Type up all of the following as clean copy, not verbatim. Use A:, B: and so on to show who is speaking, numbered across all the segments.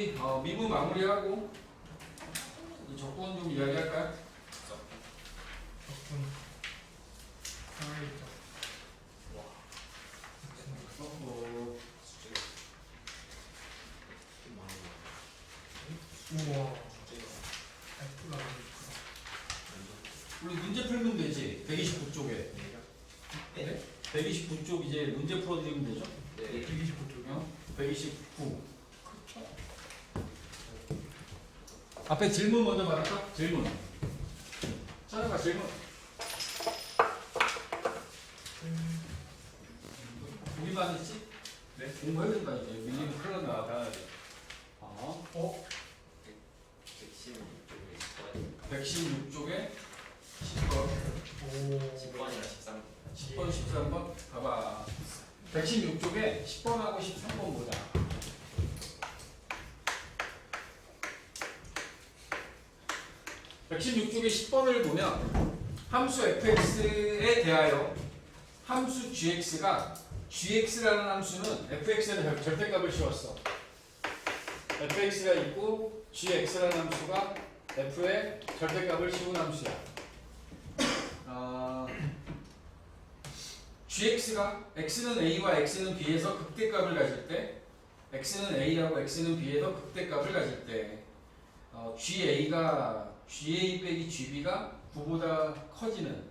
A: 미분 마무리하고 이 적분 좀 이야기할까요?
B: 적분 하나있죠. 우와. F가 아니구나.
A: 우리 문제 풀면 되지. 129쪽에. 네? 129쪽 이제 문제 풀어드리면 되죠?
B: 네. 129쪽이요?
A: 129.
B: 그렇죠.
A: 앞에 질문 먼저 받을까? 질문. 찾아봐 질문. 우리만 있지?
B: 네.
A: 공부해야 된다 이제. 밀리면 큰일 난다. 어? 116쪽에 10번.
B: 오.
C: 10번이랑 13번.
A: 10번, 13번. 봐봐. 116쪽에 10번하고 13번 보자. (116쪽에) 10번을 보면 함수 fx에 대하여 함수 gx가 gx라는 함수는 fx에 절대값을 씌웠어. fx가 있고 gx라는 함수가 f에 절대값을 씌운 함수야. gx가 x는 a와 x는 b에서 극대값을 가질 때, x는 a하고 x는 b에서 극대값을 가질 때, ga가 ga 빼기 gb가 9보다 커지는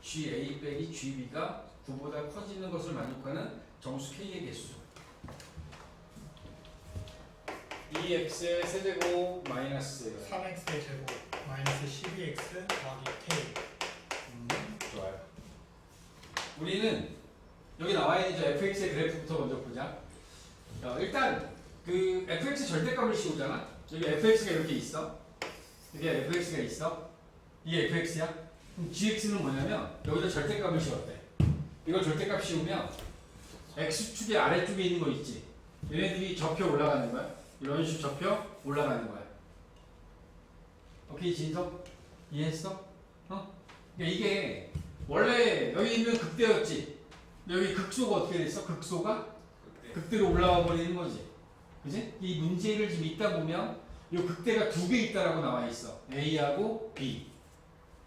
A: ga 빼기 gb가 9보다 커지는 것을 만족하는 정수 k의 개수. 2x의 세제곱 마이너스
B: 3x의 제곱 마이너스 12x 더하기 k.
A: 좋아요. 우리는 여기 나와 있는 저 fx의 그래프부터 먼저 보자. 일단 그 fx 절대값을 씌우잖아. 여기 fx가 이렇게 있어. 여기 fx가 있어. 이게 fx야. 그럼 gx는 뭐냐면 여기다 절대값을 씌웠대. 이걸 절대값 씌우면 x축의 아래쪽에 있는 거 있지. 얘네들이 접혀 올라가는 거야. 이런 식으로 접혀 올라가는 거야. 오케이 진석? 이해했어? 그러니까 이게 원래 여기 있는 극대였지. 여기 극소가 어떻게 됐어? 극소가 극대로 올라와 버리는 거지. 그지? 이 문제를 지금 읽다 보면 이 극대가 두 개 있다라고 나와 있어. A하고 B.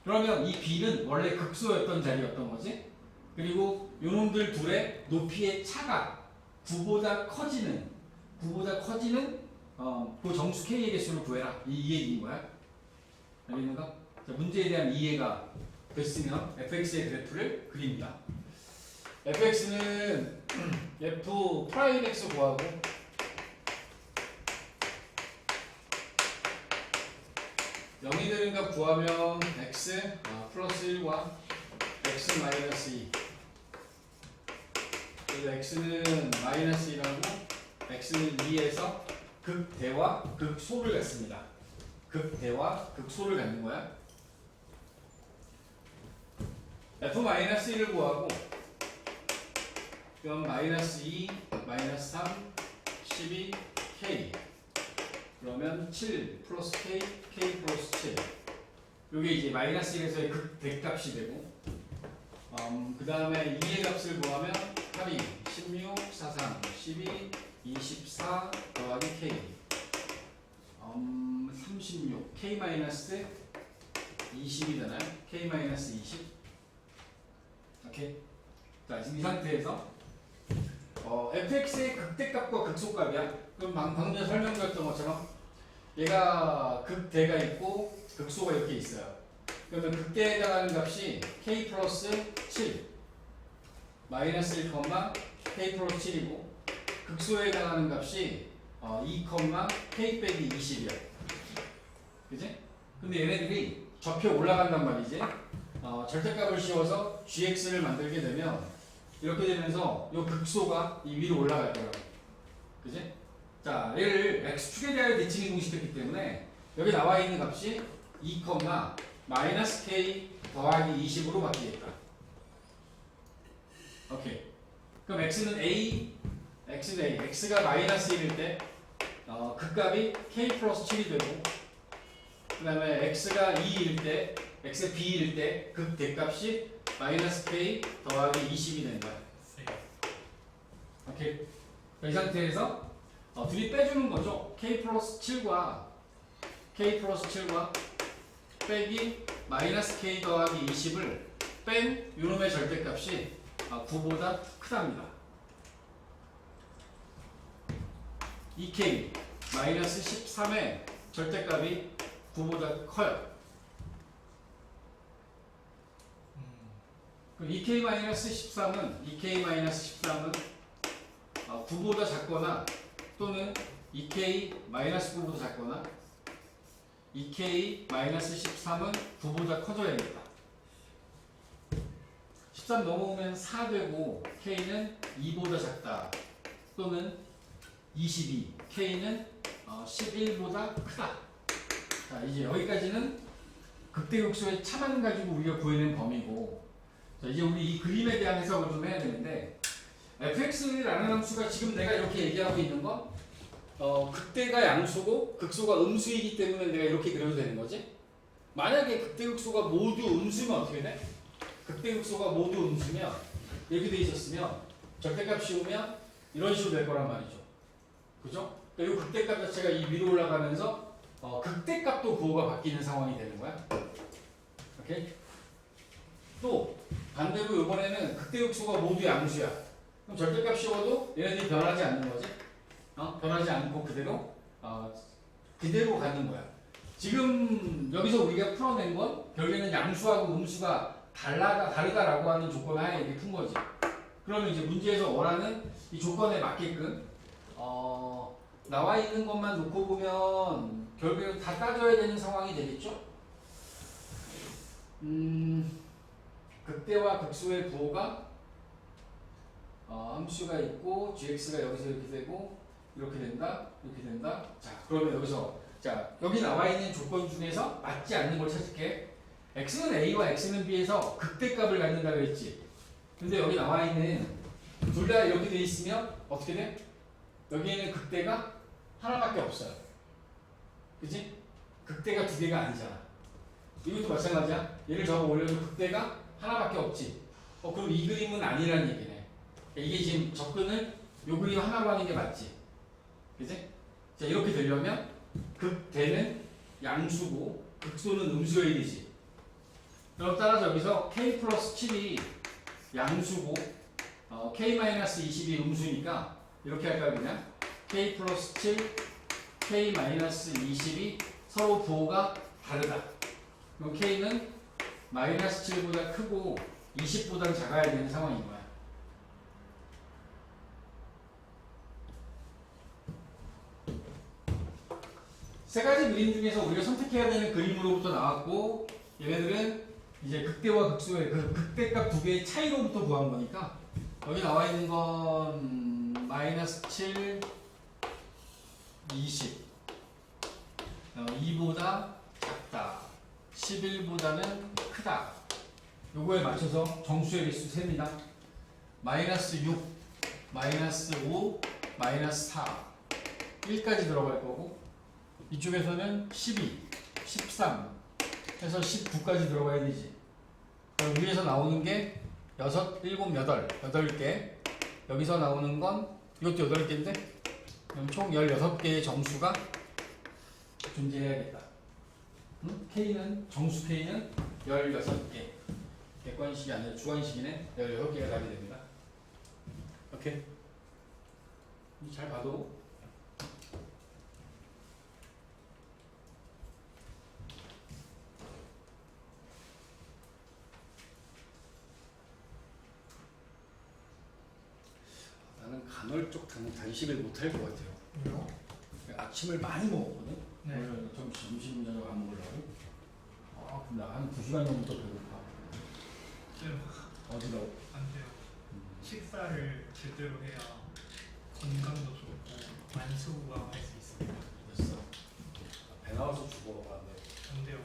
A: 그러면 이 B는 원래 극소였던 자리였던 거지. 그리고 요놈들 둘의 높이의 차가 9보다 커지는 그 정수 K의 개수를 구해라. 이 얘기인 거야. 알겠는가? 자, 문제에 대한 이해가 됐으면 fx의 그래프를 그립니다. fx는 f 프라임 x 구하고 (0이 되는 값) 구하면 x 플러스 1과 x 마이너스 2. 그래서 x는 마이너스 2라고 x는 2에서 극대와 극소를 갖습니다. 극대와 극소를 갖는 거야. f-1을 구하고 그럼 마이너스 2, 마이너스 3, 12, k 그러면 7 플러스 k, k 플러스 7 이게 이제 마이너스 1에서의 극대값이 되고 그 다음에 2의 값을 구하면 8, 2, 16, 43, 12, 24 더하기 k 36 k 마이너스 20이 되나요? k 마이너스 20 오케이. 자, 지금 이 상태에서 fx의 극대값과 극소값이야. 그럼 방금 전에 설명드렸던 것처럼 얘가 극대가 있고 극소가 이렇게 있어요. 그러면 극대에 해당하는 값이 k 플러스 7 마이너스 1, k 플러스 7이고 극소에 해당하는 값이 2, k 빼기 20이야. 그지? 근데 얘네들이 접혀 올라간단 말이지. 절대값을 씌워서 gx를 만들게 되면 이렇게 되면서 이 극소가 이 위로 올라갈 거라고. 그지? 자, 얘를 x축에 대하여 대칭이 공식했기 때문에 여기 나와 있는 값이 2, 마이너스 k 더하기 20으로 바뀌겠다. 오케이. 그럼 x는 x가 마이너스 1일 때 극값이 k 플러스 7이 되고 그 다음에 x가 2일 때 x의 b일 때 극대값이 마이너스 k 더하기 20이 된 거야. 오케이. 이 상태에서 둘이 빼주는 거죠. k 플러스 7과 빼기 마이너스 k 더하기 20을 뺀 요놈의 절대값이 9보다 크답니다. 2k 마이너스 13의 절대값이 9보다 커요. 그럼 2k 마이너스 13은 9보다 작거나 또는 2k 마이너스 9보다 작거나 2k 마이너스 13은 9보다 커져야겠다. 13 넘어오면 4 되고 k는 2보다 작다 또는 22 k는 11보다 크다. 자, 이제 여기까지는 극대극소의 차만 가지고 우리가 구해낸 범위고, 자, 이제 우리 이 그림에 대한 해석을 좀 해야 되는데, fx라는 함수가 지금 내가 이렇게 얘기하고 있는 건 극대가 양수고 극소가 음수이기 때문에 내가 이렇게 그려도 되는 거지. 만약에 극대극소가 모두 음수면 어떻게 돼? 극대극소가 모두 음수면 이렇게 돼 있었으면 절대값 씌우면 이런 식으로 될 거란 말이죠. 그죠? 그러니까 이 극대값 자체가 이 위로 올라가면서 극대값도 부호가 바뀌는 상황이 되는 거야. 오케이? 또 반대로 이번에는 극대극소가 모두 양수야. 그럼 절대값 씌워도 얘네들이 변하지 않는 거지. 변하지 않고 그대로 가는 거야. 지금 여기서 우리가 풀어낸 건 결국에는 양수하고 음수가 다르다라고 하는 조건 하에 이렇게 푼 거지. 그러면 이제 문제에서 원하는 이 조건에 맞게끔 나와 있는 것만 놓고 보면 결국에는 다 따져야 되는 상황이 되겠죠. 극대와 극소의 부호가 함수가 있고 gx가 여기서 이렇게 되고 이렇게 된다. 자, 그러면 여기서 여기 나와 있는 조건 중에서 맞지 않는 걸 찾을게. x는 a와 x는 b에서 극대값을 갖는다고 했지. 근데 여기 나와 있는 둘 다 이렇게 돼 있으면 어떻게 돼? 여기에는 극대가 하나밖에 없어요. 그치? 극대가 두 개가 아니잖아. 이것도 마찬가지야. 얘를 적어 올려도 극대가 하나밖에 없지. 그럼 이 그림은 아니라는 얘기네. 이게 지금 접근을 요 그림 하나로 하는 게 맞지. 그치? 자, 이렇게 되려면 극대는 양수고 극소는 음수여야 되지. 그럼 따라서 여기서 k 플러스 7이 양수고 k 마이너스 20이 음수니까 이렇게 할까요? 그냥 k 플러스 7, k 마이너스 20이 서로 부호가 다르다. 그럼 k는 마이너스 7보다 크고 20보다 작아야 되는 상황인 거야. 세 가지 그림 중에서 우리가 선택해야 되는 그림으로부터 나왔고, 얘네들은 이제 극대와 극소의 그 극대값 두 개의 차이로부터 구한 거니까 여기 나와 있는 건 마이너스 7, 20 2보다 작다 11보다는 크다. 요거에 맞춰서 정수의 개수 셉니다. 마이너스 6, 마이너스 5, 마이너스 4 1까지 들어갈 거고, 이쪽에서는 12, 13 해서 19까지 들어가야 되지. 그럼 위에서 나오는 게 6, 7, 8개. 여기서 나오는 건 이것도 8개인데 그럼 총 16개의 정수가 존재해야겠다. K는 정수 K는 16개. 객관식이 아니라 주관식이네. 16개가 답이 됩니다. 오케이. 잘 봐도 나는 간헐적 단식을 못할 것 같아요.
B: 왜요?
A: 아침을 많이 먹었거든.
B: 네.
A: 오늘 점심 저녁 안 먹으려고. 근데 한 2시간 정도 배고파. 어지러워.
B: 안 돼요. 식사를 제대로 해야 건강도 좋고 만수가 할 수 있습니다.
A: 됐어. 배 나와서 죽어.
B: 안 돼요.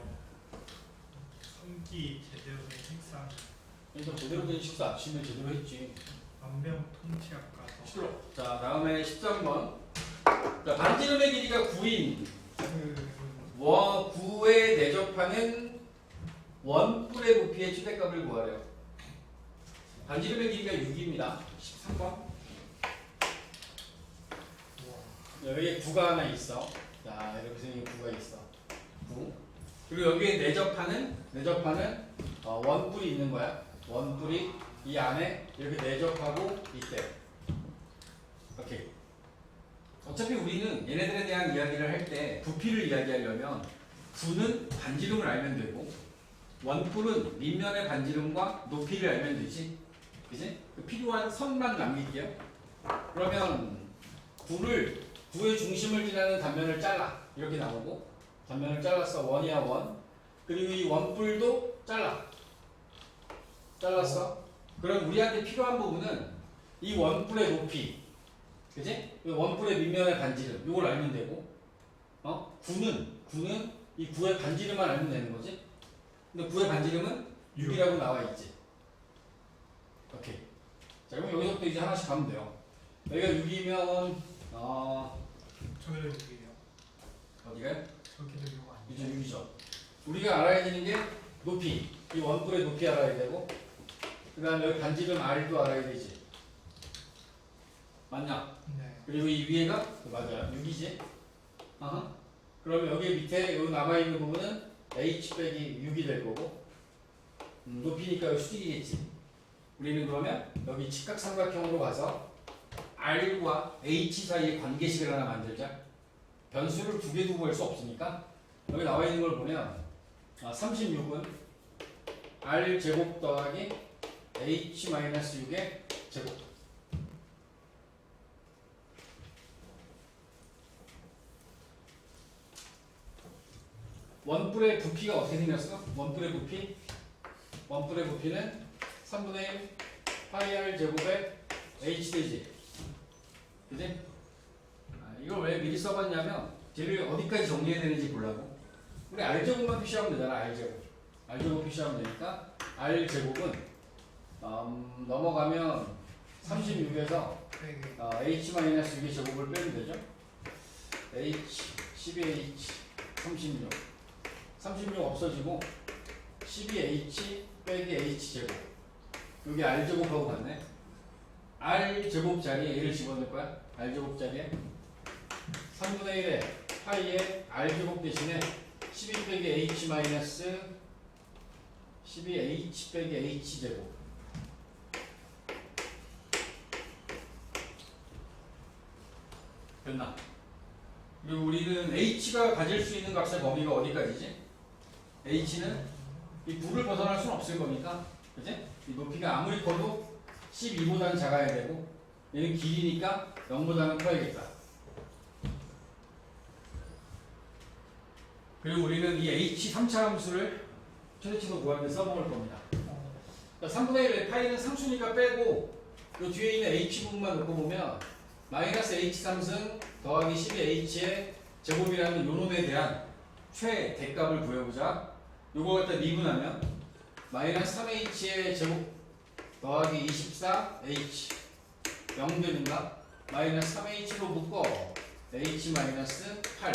B: 성기 제대로 된 식사,
A: 그러니까 제대로 된 식사 아침에 제대로 했지.
B: 만병통치약 가서
A: 싫어. 자, 다음에 13번. 자, 반지름의 길이가 9인 9에 내접하는 원뿔의 부피의 최대값을 구하래요. 반지름의 길이가 6입니다. 13번. 여기에 구가 하나 있어. 자, 이렇게 생긴 구가 있어. 구. 그리고 여기에 내접하는 원뿔이 있는 거야. 원뿔이 이 안에 이렇게 내접하고 있대. 오케이. 어차피 우리는 얘네들에 대한 이야기를 할 때 부피를 이야기하려면 구는 반지름을 알면 되고 원뿔은 밑면의 반지름과 높이를 알면 되지. 그지? 그 필요한 선만 남길게요. 그러면 구의 중심을 지나는 단면을 잘라. 이렇게 나오고 단면을 잘랐어. 원이야 원. 그리고 이 원뿔도 잘랐어. 그럼 우리한테 필요한 부분은 이 원뿔의 높이, 그지? 이 원뿔의 밑면의 반지름, 이걸 알면 되고, 구는 이 구의 반지름만 알면 되는 거지. 근데 구의 반지름은 6이라고 나와 있지. 오케이. 자, 그럼 여기서부터 이제 하나씩 가면 돼요. 여기가 6이면
B: 저기도 6이에요.
A: 어디가요?
B: 저기도 6 아니에요?
A: 이제 6이죠. 우리가 알아야 되는 게 높이, 이 원뿔의 높이 알아야 되고, 그 다음에 여기 반지름 R도 알아야 되지. 맞냐?
B: 네.
A: 그리고 이 위에가 맞아요. 6이지. 그러면 여기 밑에 여기 남아있는 부분은 H 빼기 6이 될 거고, 높이니까 여기 수직이겠지. 우리는 그러면 여기 직각삼각형으로 가서 R과 H 사이의 관계식을 하나 만들자. 변수를 두 개 두고 할 수 없으니까 여기 나와 있는 걸 보면 36은 R 제곱 더하기 H 마이너스 6의 제곱. 원뿔의 부피가 어떻게 생겼어? 원뿔의 부피는 3분의 1 파이 R 제곱에 H 되지. 그지? 이걸 왜 미리 써봤냐면 쟤를 어디까지 정리해야 되는지 보려고. 우리 R 제곱만 표시하면 되잖아. R 제곱 표시하면 되니까 R 제곱은 넘어가면 36에서 H 마이너스 6의 제곱을 빼면 되죠. H 12H 36 없어지고 12H 빼기 H 제곱. 여기 R 제곱하고 같네. R 제곱 자리에 얘를 집어넣을 거야. R 제곱 자리에 3분의 1에 파이에 R 제곱 대신에 12 빼기 H 마이너스 12H 빼기 H 제곱. 됐나? 그리고 우리는 H가 가질 수 있는 값의 범위가 어디까지지? H는 이 9를 벗어날 수는 없을 거니까, 그지? 이 높이가 아무리 커도 12보다는 작아야 되고, 얘는 길이니까 0보다는 커야겠다. 그리고 우리는 이 H 3차 함수를 최대치도 구하는 데 써먹을 겁니다. 그러니까 3분의 1의 파이는 상수니까 빼고, 이 뒤에 있는 H 부분만 놓고 보면, 마이너스 H 3승 더하기 12H의 제곱이라는 요 놈에 대한 최대값을 구해보자. 요거 갖다 미분하면 마이너스 3H의 제곱 더하기 24H 0 되는가? 마이너스 3H로 묶어 H 마이너스 8.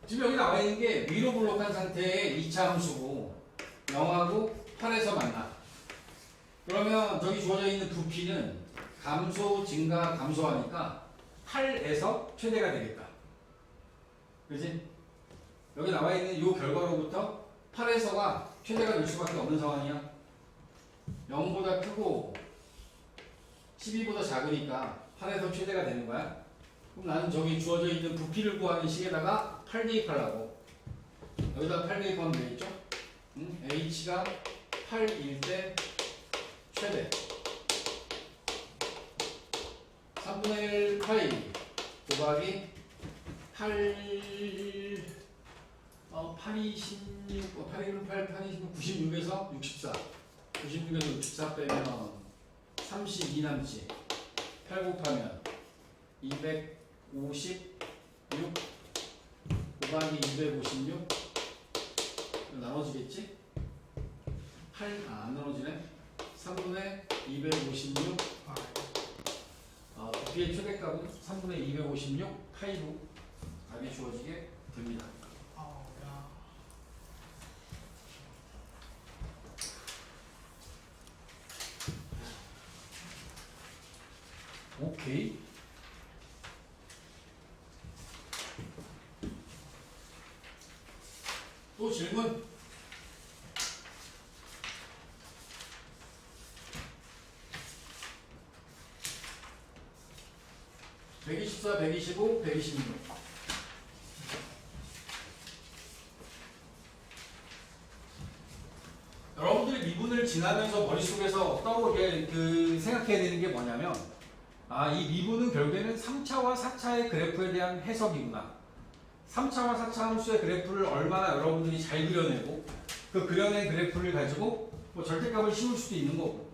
A: 지금 여기 나와 있는 게 위로 블록한 상태의 2차 함수고 0하고 8에서 만나. 그러면 저기 주어져 있는 부피는 감소, 증가, 감소하니까 8에서 최대가 되겠다. 그지? 여기 나와 있는 이 결과로부터 8에서가 최대가 될 수밖에 없는 상황이야. 0보다 크고 12보다 작으니까 8에서 최대가 되는 거야. 그럼 나는 저기 주어져 있는 부피를 구하는 식에다가 8 대입하려고. 여기다 8 대입하면 되겠죠? H가 8일 때 최대 3분의 1 파이 곱하기 8이 16, 8이 8, 8이 96에서 64. 96에서 64 빼면 32 남지. 8 곱하면 256 곱하기 256 나눠지겠지? 8, 안 나눠지네? 3분의 256 부피의 최대값은 3분의 256 파이로 답이 주어지게 됩니다. 오케이. 또 질문? (124, 125, 126) 여러분들이 미분을 지나면서 머릿속에서 떠오르게 생각해야 되는 게 뭐냐면, 아, 이 미분은 결국에는 3차와 4차의 그래프에 대한 해석이구나. 3차와 4차 함수의 그래프를 얼마나 여러분들이 잘 그려내고, 그 그려낸 그래프를 가지고 뭐 절대값을 씌울 수도 있는 거고,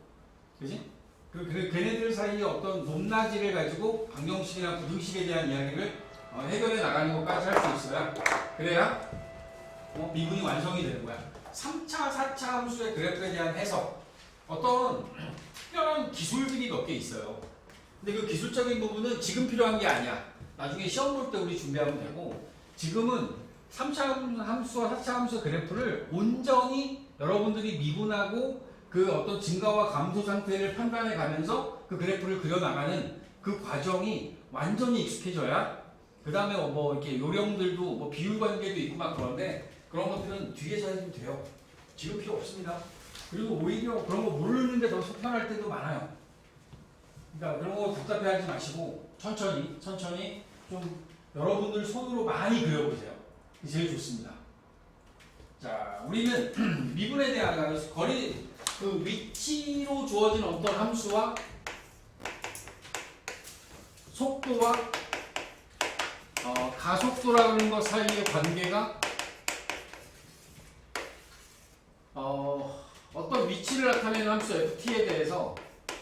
A: 그지? 걔네들 사이에 어떤 높낮이를 가지고 방정식이나 부등식에 대한 이야기를 해결해 나가는 것까지 할 수 있어야, 그래야 미분이 완성이 되는 거야. 3차, 4차 함수의 그래프에 대한 해석, 어떤 특별한 기술들이 몇 개 있어요. 근데 그 기술적인 부분은 지금 필요한 게 아니야. 나중에 시험 볼 때 우리 준비하면 되고, 지금은 3차 함수와 4차 함수의 그래프를 온전히 여러분들이 미분하고 그 어떤 증가와 감소 상태를 판단해 가면서 그 그래프를 그려나가는 그 과정이 완전히 익숙해져야, 그 다음에 뭐 이렇게 요령들도 뭐 비율 관계도 있고 막 그런데, 그런 것들은 뒤에서 해도 돼요. 지금 필요 없습니다. 그리고 오히려 그런 거 모르는데 더 속편할 때도 많아요. 그러니까 그런 거 답답해하지 마시고 천천히 좀 여러분들 손으로 많이 그려보세요. 그게 제일 좋습니다. 자, 우리는 미분에 대한 거리, 그 위치로 주어진 어떤 함수와 속도와 가속도라는 것 사이의 관계가 어떤 위치를 나타내는 함수 ft에 대해서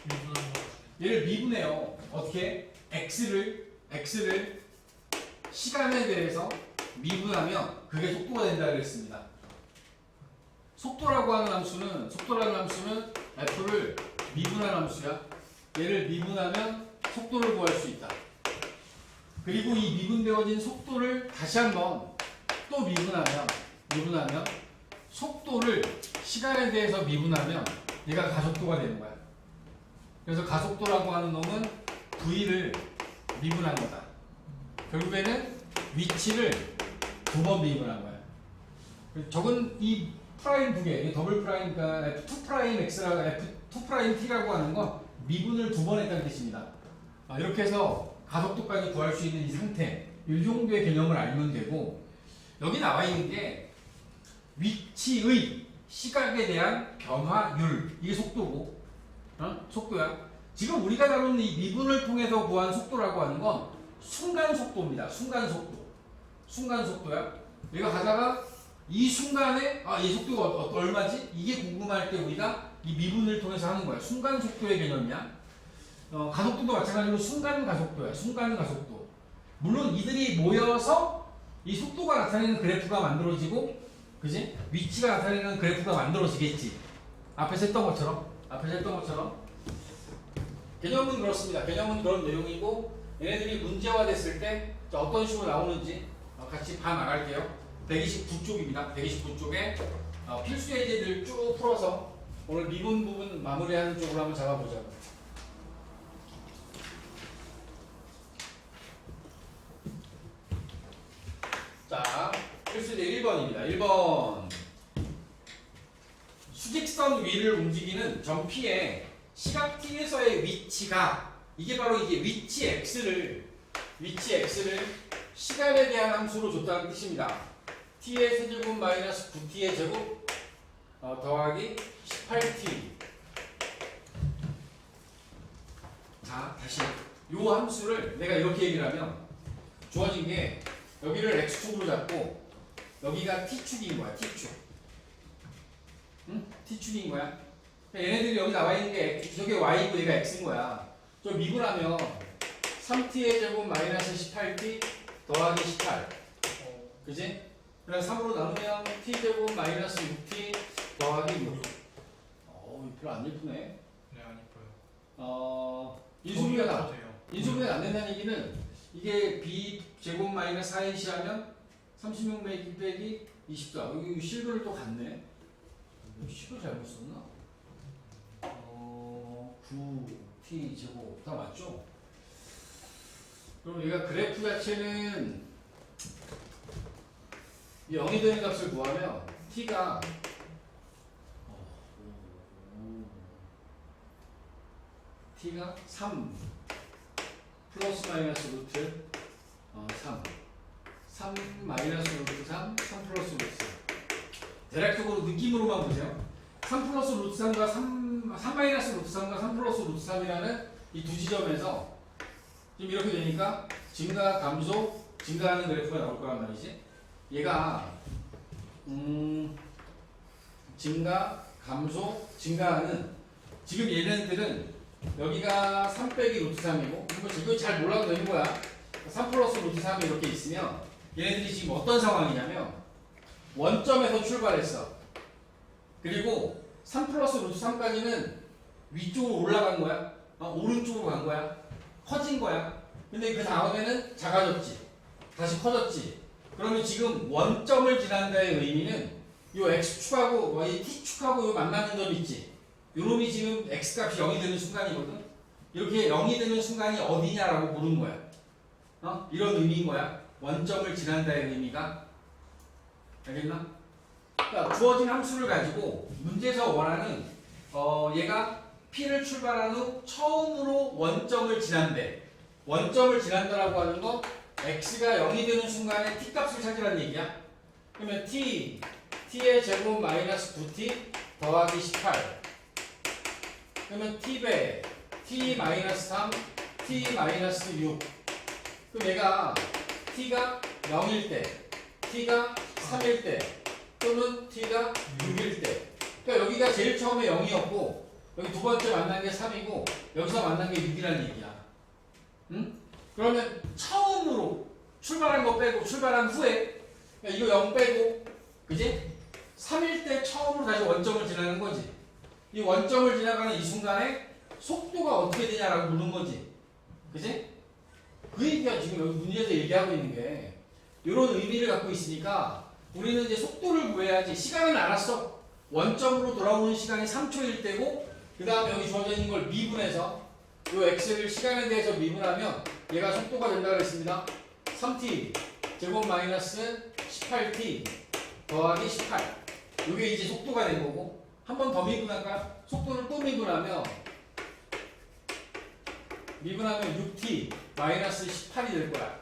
B: 미분한 거.
A: 얘를 미분해요. 어떻게? x를 시간에 대해서 미분하면 그게 속도가 된다 그랬습니다. 속도라는 함수는 f를 미분한 함수야. 얘를 미분하면 속도를 구할 수 있다. 그리고 이 미분되어진 속도를 다시 한번 또 미분하면 속도를 시간에 대해서 미분하면 얘가 가속도가 되는 거야. 그래서 가속도라고 하는 놈은 v를 미분한 거다. 결국에는 위치를 두 번 미분한 거야. 적은 이 프라임 두 개, 더블 프라임과 f2 프라임 x라고 f2 프라임 t라고 하는 건 미분을 두 번 했다는 뜻입니다. 이렇게 해서 가속도까지 구할 수 있는 이 상태, 이 정도의 개념을 알면 되고, 여기 나와 있는 게 위치의 시각에 대한 변화율, 이게 속도고, 속도야. 지금 우리가 다루는 이 미분을 통해서 구한 속도라고 하는 건 순간 속도입니다. 순간 속도야. 내가 가다가 이 순간에 이 속도가 얼마지? 이게 궁금할 때 우리가 이 미분을 통해서 하는 거야. 순간 속도의 개념이야. 가속도도 마찬가지로 순간 가속도. 물론 이들이 모여서 이 속도가 나타내는 그래프가 만들어지고, 그지? 위치가 나타내는 그래프가 만들어지겠지. 앞에서 했던 것처럼. 개념은 그렇습니다. 개념은 그런 내용이고, 얘네들이 문제화 됐을 때 어떤 식으로 나오는지 같이 봐 나갈게요. 129쪽입니다. 129쪽에 필수 예제들 쭉 풀어서 오늘 미분 부분 마무리하는 쪽으로 한번 잡아보자고. 자, 필수 예제 1번입니다. 1번. 수직선 위를 움직이는 점 P의 시각 T에서의 위치가, 이게 바로 이게 위치 X를 시간에 대한 함수로 줬다는 뜻입니다. T의 세제곱 마이너스 9T의 제곱 더하기 18T. 자, 다시 이 함수를 내가 이렇게 얘기를 하면 주어진 게, 여기를 X축으로 잡고 여기가 T축인 거야. T축. 응? T축인 거야. 얘네들이 여기 나와 있는 게 저게 Y고 얘가 X인 거야. 저 미분하면 3T의 제곱 마이너스 18T 더하기 18. 그지? 그래서 3으로 나누면 T제곱 마이너스 6T 더하기 6. 별로 안 예쁘네.
B: 네, 안 이뻐요.
A: 인수분해가 안 된다는 얘기는, 이게 B 제곱 마이너스 4AC 하면 36 빼기 24. 여기 실수를 또 갔네. 식을 잘못 썼나? 9t 제곱 다 맞죠? 그럼 얘가 그래프 자체는 0이 되는 값을 구하면 t가 t가 3 플러스 마이너스 루트 3 마이너스 루트 3 플러스 루트 3 대략적으로 느낌으로만 보세요. 3 플러스 루트 3과 3 마이너스 루트 3과 3 플러스 루트 3이라는 이 두 지점에서 지금 이렇게 되니까 증가, 감소, 증가하는 그래프가 나올 거란 말이지. 얘가 증가, 감소, 증가하는 지금 얘네들은 여기가 3 빼기 루트 3이고 이거 잘 몰라도 되는 거야. 3 플러스 루트 3이 이렇게 있으면 얘네들이 지금 어떤 상황이냐면 원점에서 출발했어. 그리고 3 플러스 루트 3까지는 위쪽으로 올라간 거야. 오른쪽으로 간 거야. 커진 거야. 근데 그 다음에는 작아졌지. 다시 커졌지. 그러면 지금 원점을 지난다의 의미는 요 x축하고 이 t축하고 요 만나는 점 있지. 요놈이 지금 x값이 0이 되는 순간이거든. 이렇게 0이 되는 순간이 어디냐라고 물은 거야. 이런 의미인 거야. 원점을 지난다의 의미가. 알겠나? 그러니까 주어진 함수를 가지고 문제에서 원하는 얘가 P를 출발한 후 처음으로 원점을 지난대. 원점을 지난다라고 하는 건 x가 0이 되는 순간에 t값을 찾으라는 얘기야. 그러면 t의 제곱 마이너스 9t 더하기 18. 그러면 t배 t 마이너스 3 t 마이너스 6. 그럼 얘가 t가 0일 때, t가 3일 때, 또는 t가 6일 때. 그러니까 여기가 제일 처음에 0이었고 여기 두 번째 만난 게 3이고 여기서 만난 게 6이라는 얘기야. 응? 그러면 처음으로 출발한 거 빼고 출발한 후에 그러니까 이거 0 빼고 그지? 3일 때 처음으로 다시 원점을 지나는 거지. 이 원점을 지나가는 이 순간에 속도가 어떻게 되냐라고 묻는 거지. 그지? 그 얘기가 지금 여기 문제에서 얘기하고 있는 게 이런 의미를 갖고 있으니까 우리는 이제 속도를 구해야지. 시간은 알았어. 원점으로 돌아오는 시간이 3초일 때고 그 다음에 여기 주어져 있는 걸 미분해서 이 x를 시간에 대해서 미분하면 얘가 속도가 된다 그랬습니다. 3t 제곱 마이너스 18t 더하기 18. 이게 이제 속도가 된 거고 한 번 더 미분할까? 속도를 또 미분하면 6t 마이너스 18이 될 거야.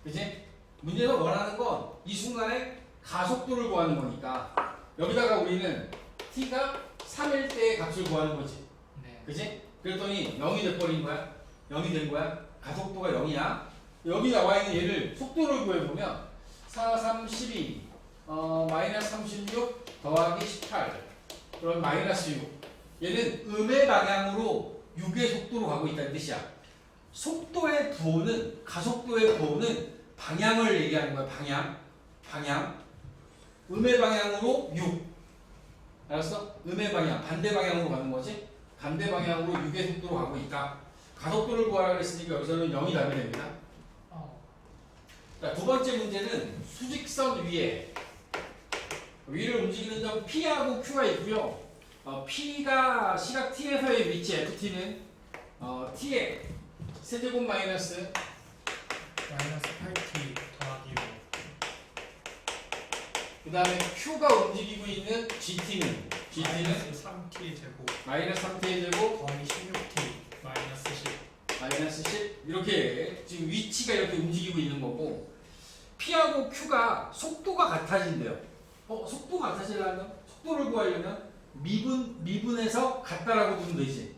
A: 그치? 문제에서 원하는 건 이 순간에 가속도를 구하는 거니까 여기다가 우리는 t가 3일 때의 값을 구하는 거지.
B: 네.
A: 그치? 그랬더니 0이 돼버린 거야. 0이 된 거야. 가속도가 0이야. 여기 나와 있는 얘를 속도를 구해보면 4, 3, 12 마이너스 36 더하기 18 그럼 마이너스 6. 얘는 음의 방향으로 6의 속도로 가고 있다는 뜻이야. 속도의 부호는 가속도의 부호는 방향을 얘기하는 거야. 방향. 음의 방향으로 6. 알았어? 음의 방향 반대 방향으로 가는 거지. 반대 방향으로 6의 속도로 가고 있다. 가속도를 구하라 그랬으니까 여기서는 0이 답이 됩니다. 자, 두 번째 문제는 수직선 위를 움직이는 점 P하고 Q가 있고요. P가 시각 T에서의 위치 FT는 T의 세제곱 마이너스
B: 8t 더하기 5.
A: 그 다음에 Q가 움직이고 있는 GT는
B: 마이너스 3t 제곱
A: 마이너스 3T의 제곱
B: 더하기 16t 마이너스 10.
A: 마이너스 10 이렇게 지금 위치가 이렇게 움직이고 있는 거고 P하고 Q가 속도가 같아진대요. 속도가 같아지려면 속도를 구하려면 미분해서 같다라고 두면 되지.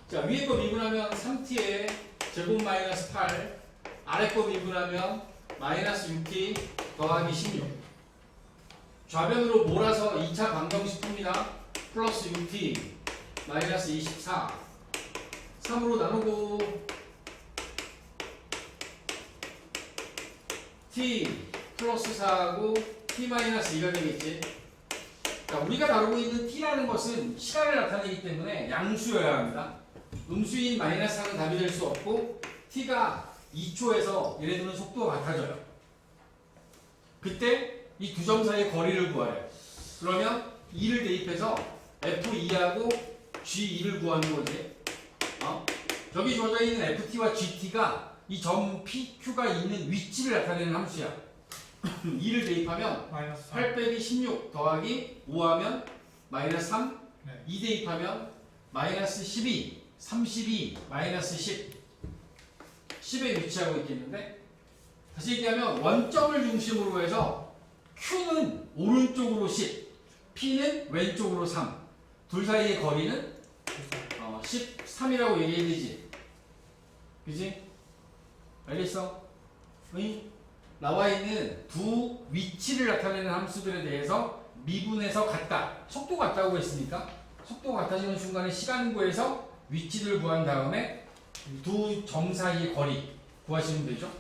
A: 자, 위에 거 미분하면 3t의 제곱 마이너스 8 아래 거 미분하면 마이너스 6t 더하기 16 좌변으로 몰아서 2차 방정식 풉니다. 플러스 6t 마이너스 24 3으로 나누고 t 플러스 4하고 t 마이너스 2가 되겠지. 자, 우리가 다루고 있는 t라는 것은 시간을 나타내기 때문에 양수여야 합니다. 음수인 마이너스 4는 답이 될 수 없고 t가 2초에서 얘네들은 속도가 같아져요. 그때 이 두 점 사이의 거리를 구하래요. 그러면 2를 대입해서 F2하고 G2를 구하는 거지. 저기 주어져 있는 FT와 GT가 이 점 PQ가 있는 위치를 나타내는 함수야. 2를 대입하면
B: 마이너스 3.
A: 8 빼기 16 더하기 5하면 마이너스 3,
B: 네.
A: 2 대입하면 마이너스 12, 32, 마이너스 10. 10에 위치하고 있겠는데 다시 얘기하면 원점을 중심으로 해서 Q는 오른쪽으로 10, P는 왼쪽으로 3. 둘 사이의 거리는 13이라고 얘기해야 되지. 그지? 알겠어? 응? 나와 있는 두 위치를 나타내는 함수들에 대해서 미분해서 같다. 속도 같다고 했으니까 속도 같아지는 순간에 시간 구해서 위치를 구한 다음에 두 점 사이의 거리 구하시면 되죠.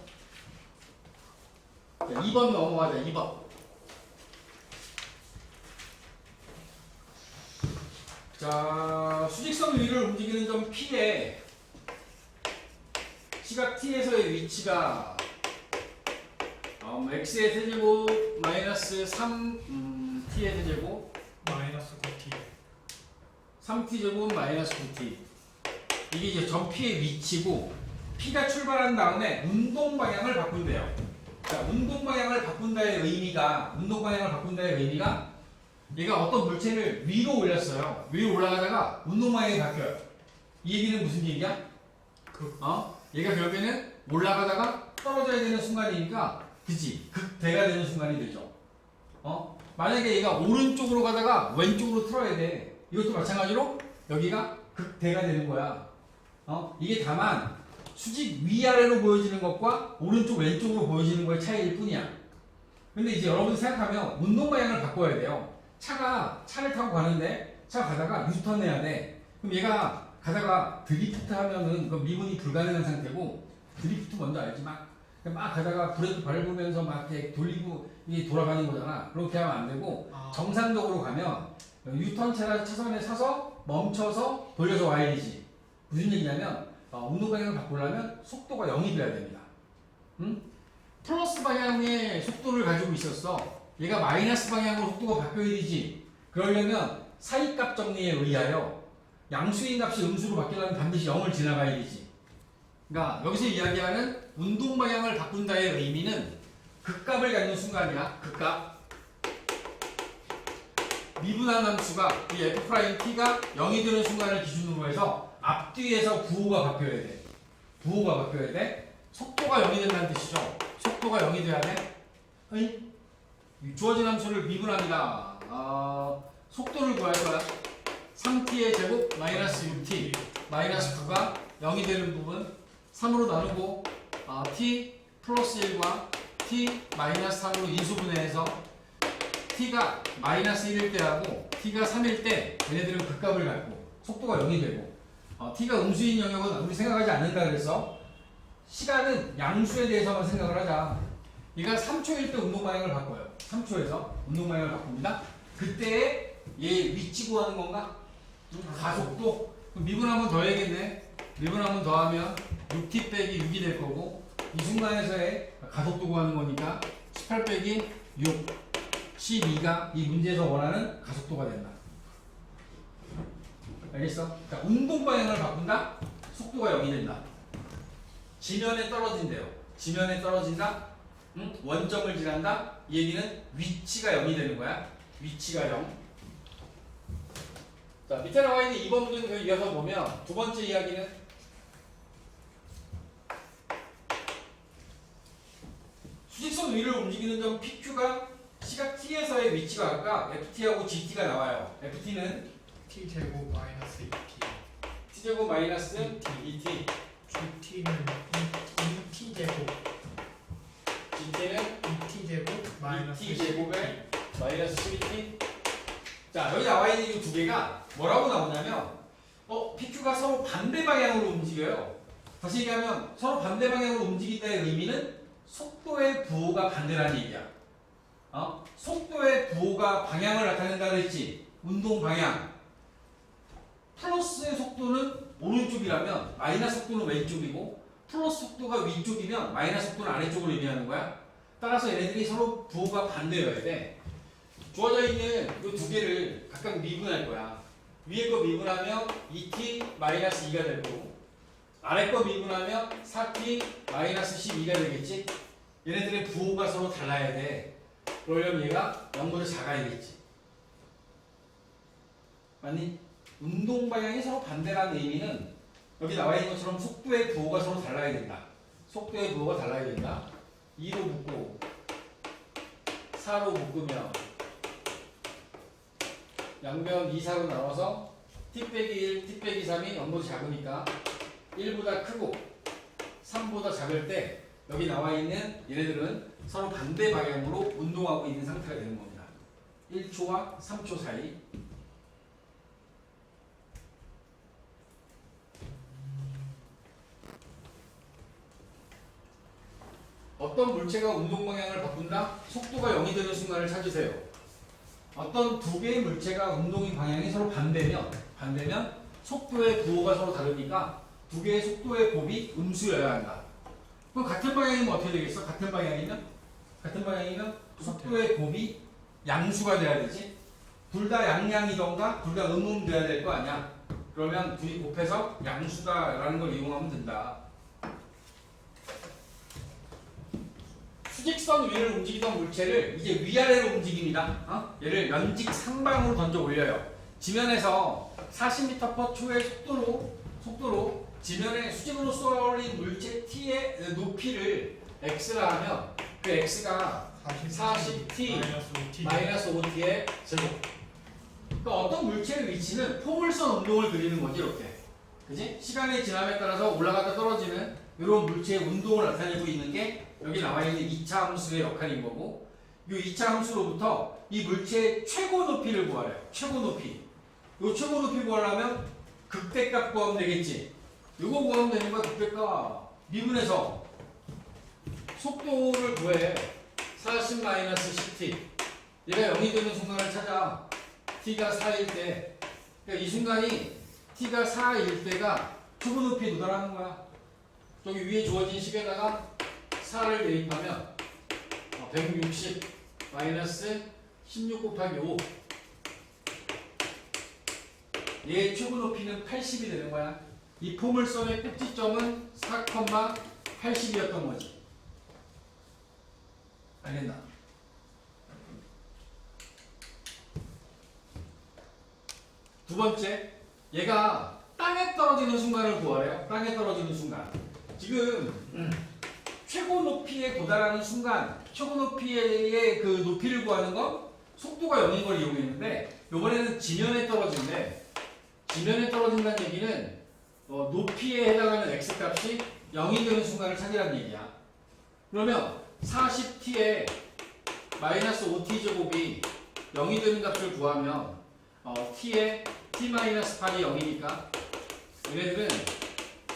A: 자, 2번 넘어가자. 2번. 자, 수직선 위를 움직이는 점 P에 시각 T에서의 위치가 x의 세제곱 마이너스 3 t의 세제곱
B: 마이너스 9t.
A: 3t제곱 마이너스 9t. 이게 이제 점 P의 위치고 P가 출발한 다음에 운동 방향을 바꾼대요. 자, 운동 방향을 바꾼다의 의미가 얘가 어떤 물체를 위로 올렸어요. 위로 올라가다가 운동 방향이 바뀌어요. 이 얘기는 무슨 얘기야? 얘가 결국에는 올라가다가 떨어져야 되는 순간이니까 그치? 극대가 되는 순간이 되죠. 만약에 얘가 오른쪽으로 가다가 왼쪽으로 틀어야 돼. 이것도 마찬가지로 여기가 극대가 되는 거야. 이게 다만 수직 위아래로 보여지는 것과 오른쪽 왼쪽으로 보여지는 거의 차이일 뿐이야. 근데 이제 여러분이 생각하면 운동 방향을 바꿔야 돼요. 차를 타고 가는데 차가 가다가 유턴 해야 돼. 그럼 얘가 가다가 드리프트 하면은 그 미분이 불가능한 상태고, 드리프트 먼저 알지만 막 가다가 브레이크 밟으면서 막 이렇게 돌리고 이게 돌아가는 거잖아. 그렇게 하면 안 되고 정상적으로 가면 유턴 차선에 서서 멈춰서 돌려서 와야 되지. 무슨 얘기냐면 운동 방향을 바꾸려면 속도가 0이 돼야 됩니다. 응? 플러스 방향의 속도를 가지고 있었어. 얘가 마이너스 방향으로 속도가 바뀌어야 되지. 그러려면 사이값 정리에 의하여 양수인 값이 음수로 바뀌려면 반드시 0을 지나가야 되지. 그러니까 여기서 이야기하는 운동 방향을 바꾼다의 의미는 극값을 갖는 순간이야. 극값. 미분한 함수가 이 f't가 0이 되는 순간을 기준으로 해서 앞뒤에서 부호가 바뀌어야 돼. 부호가 바뀌어야 돼. 속도가 0이 된다는 뜻이죠. 속도가 0이 돼야 돼. 주어진 함수를 미분합니다. 속도를 구할 거야. 3t의 제곱 마이너스 6t 마이너스 9가 0이 되는 부분 3으로 나누고 t 플러스 1과 t 마이너스 3으로 인수분해해서 t가 마이너스 1일 때하고 t가 3일 때 얘네들은 극값을 갖고 속도가 0이 되고 t가 음수인 영역은 우리 생각하지 않는다 그래서 시간은 양수에 대해서만 생각을 하자. 얘가 3초일 때 운동 방향을 바꿔요. 3초에서 운동 방향을 바꿉니다. 그때 얘 위치 구하는 건가? 가속도? 그럼 미분 한번 더 해야겠네. 미분 한번 더 하면 6t 빼기 6이 될 거고 이 순간에서의 가속도 구하는 거니까 18 빼기 6 12가 이 문제에서 원하는 가속도가 된다. 알겠어? 그러니까 운동 방향을 바꾼다? 속도가 0이 된다. 지면에 떨어진대요. 지면에 떨어진다? 원점을 지난다? 이 얘기는 위치가 0이 되는 거야. 위치가 0. 자, 밑에 나와 있는 2번 문제를 이어서 보면 두 번째 이야기는 수직선 위를 움직이는 점 PQ가 시각 T에서의 위치가 아까 FT하고 GT가 나와요. FT는
B: t제곱 마이너스 2t.
A: T제곱 마이너스 2T.
B: gt는 2t제곱.
A: GT는
B: 2t제곱 마이너스
A: 2t제곱에 마이너스 12T. 자, 여기 나와 있는 이 두 개가 뭐라고 나오냐면 PQ가 서로 반대 방향으로 움직여요. 다시 얘기하면 서로 반대 방향으로 움직인다의 의미는 속도의 부호가 반대라는 얘기야. 속도의 부호가 방향을 나타낸다 그랬지. 운동 방향. 플러스의 속도는 오른쪽이라면 마이너스 속도는 왼쪽이고 플러스 속도가 위쪽이면 마이너스 속도는 아래쪽으로 의미하는 거야. 따라서 얘네들이 서로 부호가 반대여야 돼. 주어져 있는 이 두 개를 각각 미분할 거야. 위에 거 미분하면 2t 마이너스 2가 될 거고 아래 거 미분하면 4t 마이너스 12가 되겠지. 얘네들의 부호가 서로 달라야 돼. 그러려면 얘가 0보다 작아야겠지. 맞니? 운동 방향이 서로 반대라는 의미는 여기 나와 있는 것처럼 속도의 부호가 서로 달라야 된다. 속도의 부호가 달라야 된다. 2로 묶고 4로 묶으면 양변 2, 4로 나눠서 t 빼기 1, t 빼기 3이 0보다 작으니까 1보다 크고 3보다 작을 때 여기 나와 있는 얘네들은 서로 반대 방향으로 운동하고 있는 상태가 되는 겁니다. 1초와 3초 사이. 어떤 물체가 운동 방향을 바꾼다? 속도가 0이 되는 순간을 찾으세요. 어떤 두 개의 물체가 운동의 방향이 서로 반대면 속도의 부호가 서로 다르니까 두 개의 속도의 곱이 음수여야 한다. 그럼 같은 방향이면 어떻게 되겠어? 같은 방향이면 속도의 곱이 양수가 돼야 되지. 둘 다 양양이던가 둘 다 돼야 될 거 아니야. 그러면 둘이 곱해서 양수다라는 걸 이용하면 된다. 수직선 위를 움직이던 물체를 이제 위아래로 움직입니다. 얘를 연직 상방으로 던져 올려요. 지면에서 40m/초의 속도로 지면에 수직으로 쏘아올린 물체 T의 높이를 X라 하면 그 X가 40T 마이너스 5T의 제곱. 그러니까 어떤 물체의 위치는 포물선 운동을 그리는 거지 이렇게. 그지? 시간의 지남에 따라서 올라갔다 떨어지는 이런 물체의 운동을 나타내고 있는 게 여기 나와 있는 2차 함수의 역할인 거고, 이 2차 함수로부터 이 물체의 최고 높이를 구하래요. 최고 높이. 이 최고 높이 구하려면 극대값 구하면 되겠지. 이거 구하면 되는 거야. 극대값. 미분해서 속도를 구해. 40-10t. 얘가 0이 되는 순간을 찾아. t가 4일 때. 그러니까 이 순간이 t가 4일 때가 최고 높이에 도달하는 거야. 저기 위에 주어진 식에다가 4를 대입하면 160 마이너스 16 곱하기 5. 얘의 최고 높이는 80이 되는 거야. 이 포물선의 꼭지점은 4,80이었던 거지. 알겠나? 두 번째, 얘가 땅에 떨어지는 순간을 구하래요. 땅에 떨어지는 순간. 지금 최고 높이에 도달하는 순간, 최고 높이의 그 높이를 구하는 건 속도가 0인 걸 이용했는데, 이번에는 지면에 떨어진대. 지면에 떨어진다는 얘기는 높이에 해당하는 x값이 0이 되는 순간을 찾으라는 얘기야. 그러면 40t에 마이너스 5t 제곱이 0이 되는 값을 구하면 t에 t-8이 0이니까 얘네들은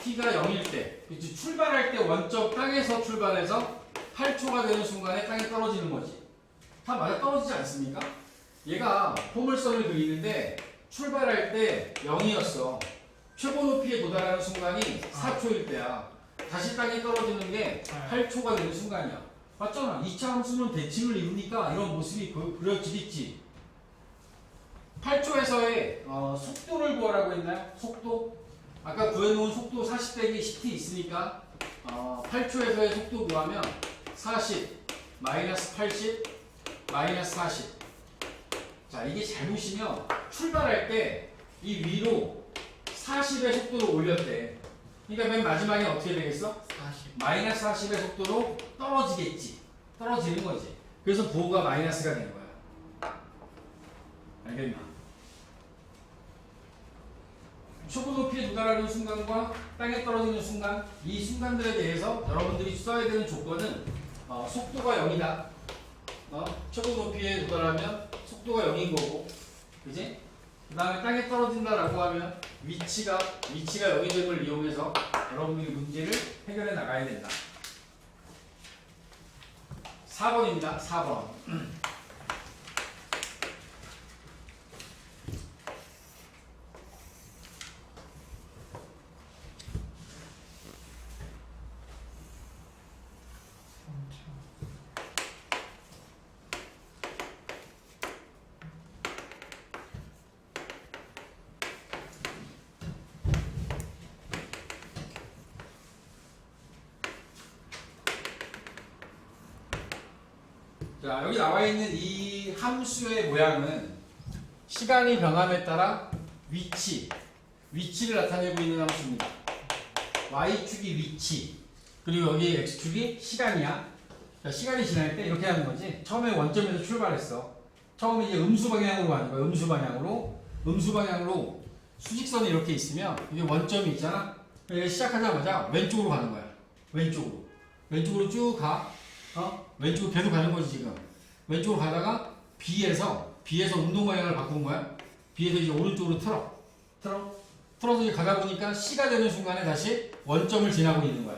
A: t가 0일 때, 그치? 출발할 때 원점 땅에서 출발해서 8초가 되는 순간에 땅에 떨어지는 거지. 다 맞아 떨어지지 않습니까? 얘가 포물선을 그리는데 출발할 때 0이었어. 최고 높이에 도달하는 순간이 4초일 때야. 다시 땅에 떨어지는 게 8초가 되는 순간이야. 맞잖아. 2차 함수는 대칭을 이루니까 이런 모습이 그려지겠지. 8초에서의 속도를 구하라고 했나요? 속도? 아까 구해놓은 속도 40 빼기 10t 있으니까 8초에서의 속도 구하면 40 마이너스 80 마이너스 40. 자, 이게 잘 보시면 출발할 때 이 위로 40의 속도로 올렸대. 그러니까 맨 마지막에 어떻게 되겠어?
B: 40.
A: 마이너스 40의 속도로 떨어지겠지. 떨어지는 거지. 그래서 부호가 마이너스가 된 거야. 알겠나? 최고 높이에 도달하는 순간과 땅에 떨어지는 순간, 이 순간들에 대해서 여러분들이 써야 되는 조건은 속도가 0이다. 최고 높이에 도달하면 속도가 0인 거고, 그지? 그 다음에 땅에 떨어진다라고 하면 위치가 0이 된 걸 이용해서 여러분들이 문제를 해결해 나가야 된다. 4번입니다. 4번. 자, 여기 나와 있는 이 함수의 모양은 시간이 변함에 따라 위치를 나타내고 있는 함수입니다. y축이 위치, 그리고 여기 x축이 시간이야. 자, 시간이 지날 때 이렇게 하는 거지. 처음에 원점에서 출발했어. 처음에 이제 음수 방향으로 가는 거야. 음수 방향으로 수직선이 이렇게 있으면 이게 원점이 있잖아. 시작하자마자 왼쪽으로 가는 거야. 왼쪽으로 쭉 가. 왼쪽으로 계속 가는 거지 지금. 왼쪽으로 가다가 B에서 운동 방향을 바꾼 거야. B에서 이제 오른쪽으로 틀어서 이제 가다 보니까 C가 되는 순간에 다시 원점을 지나고 있는 거야.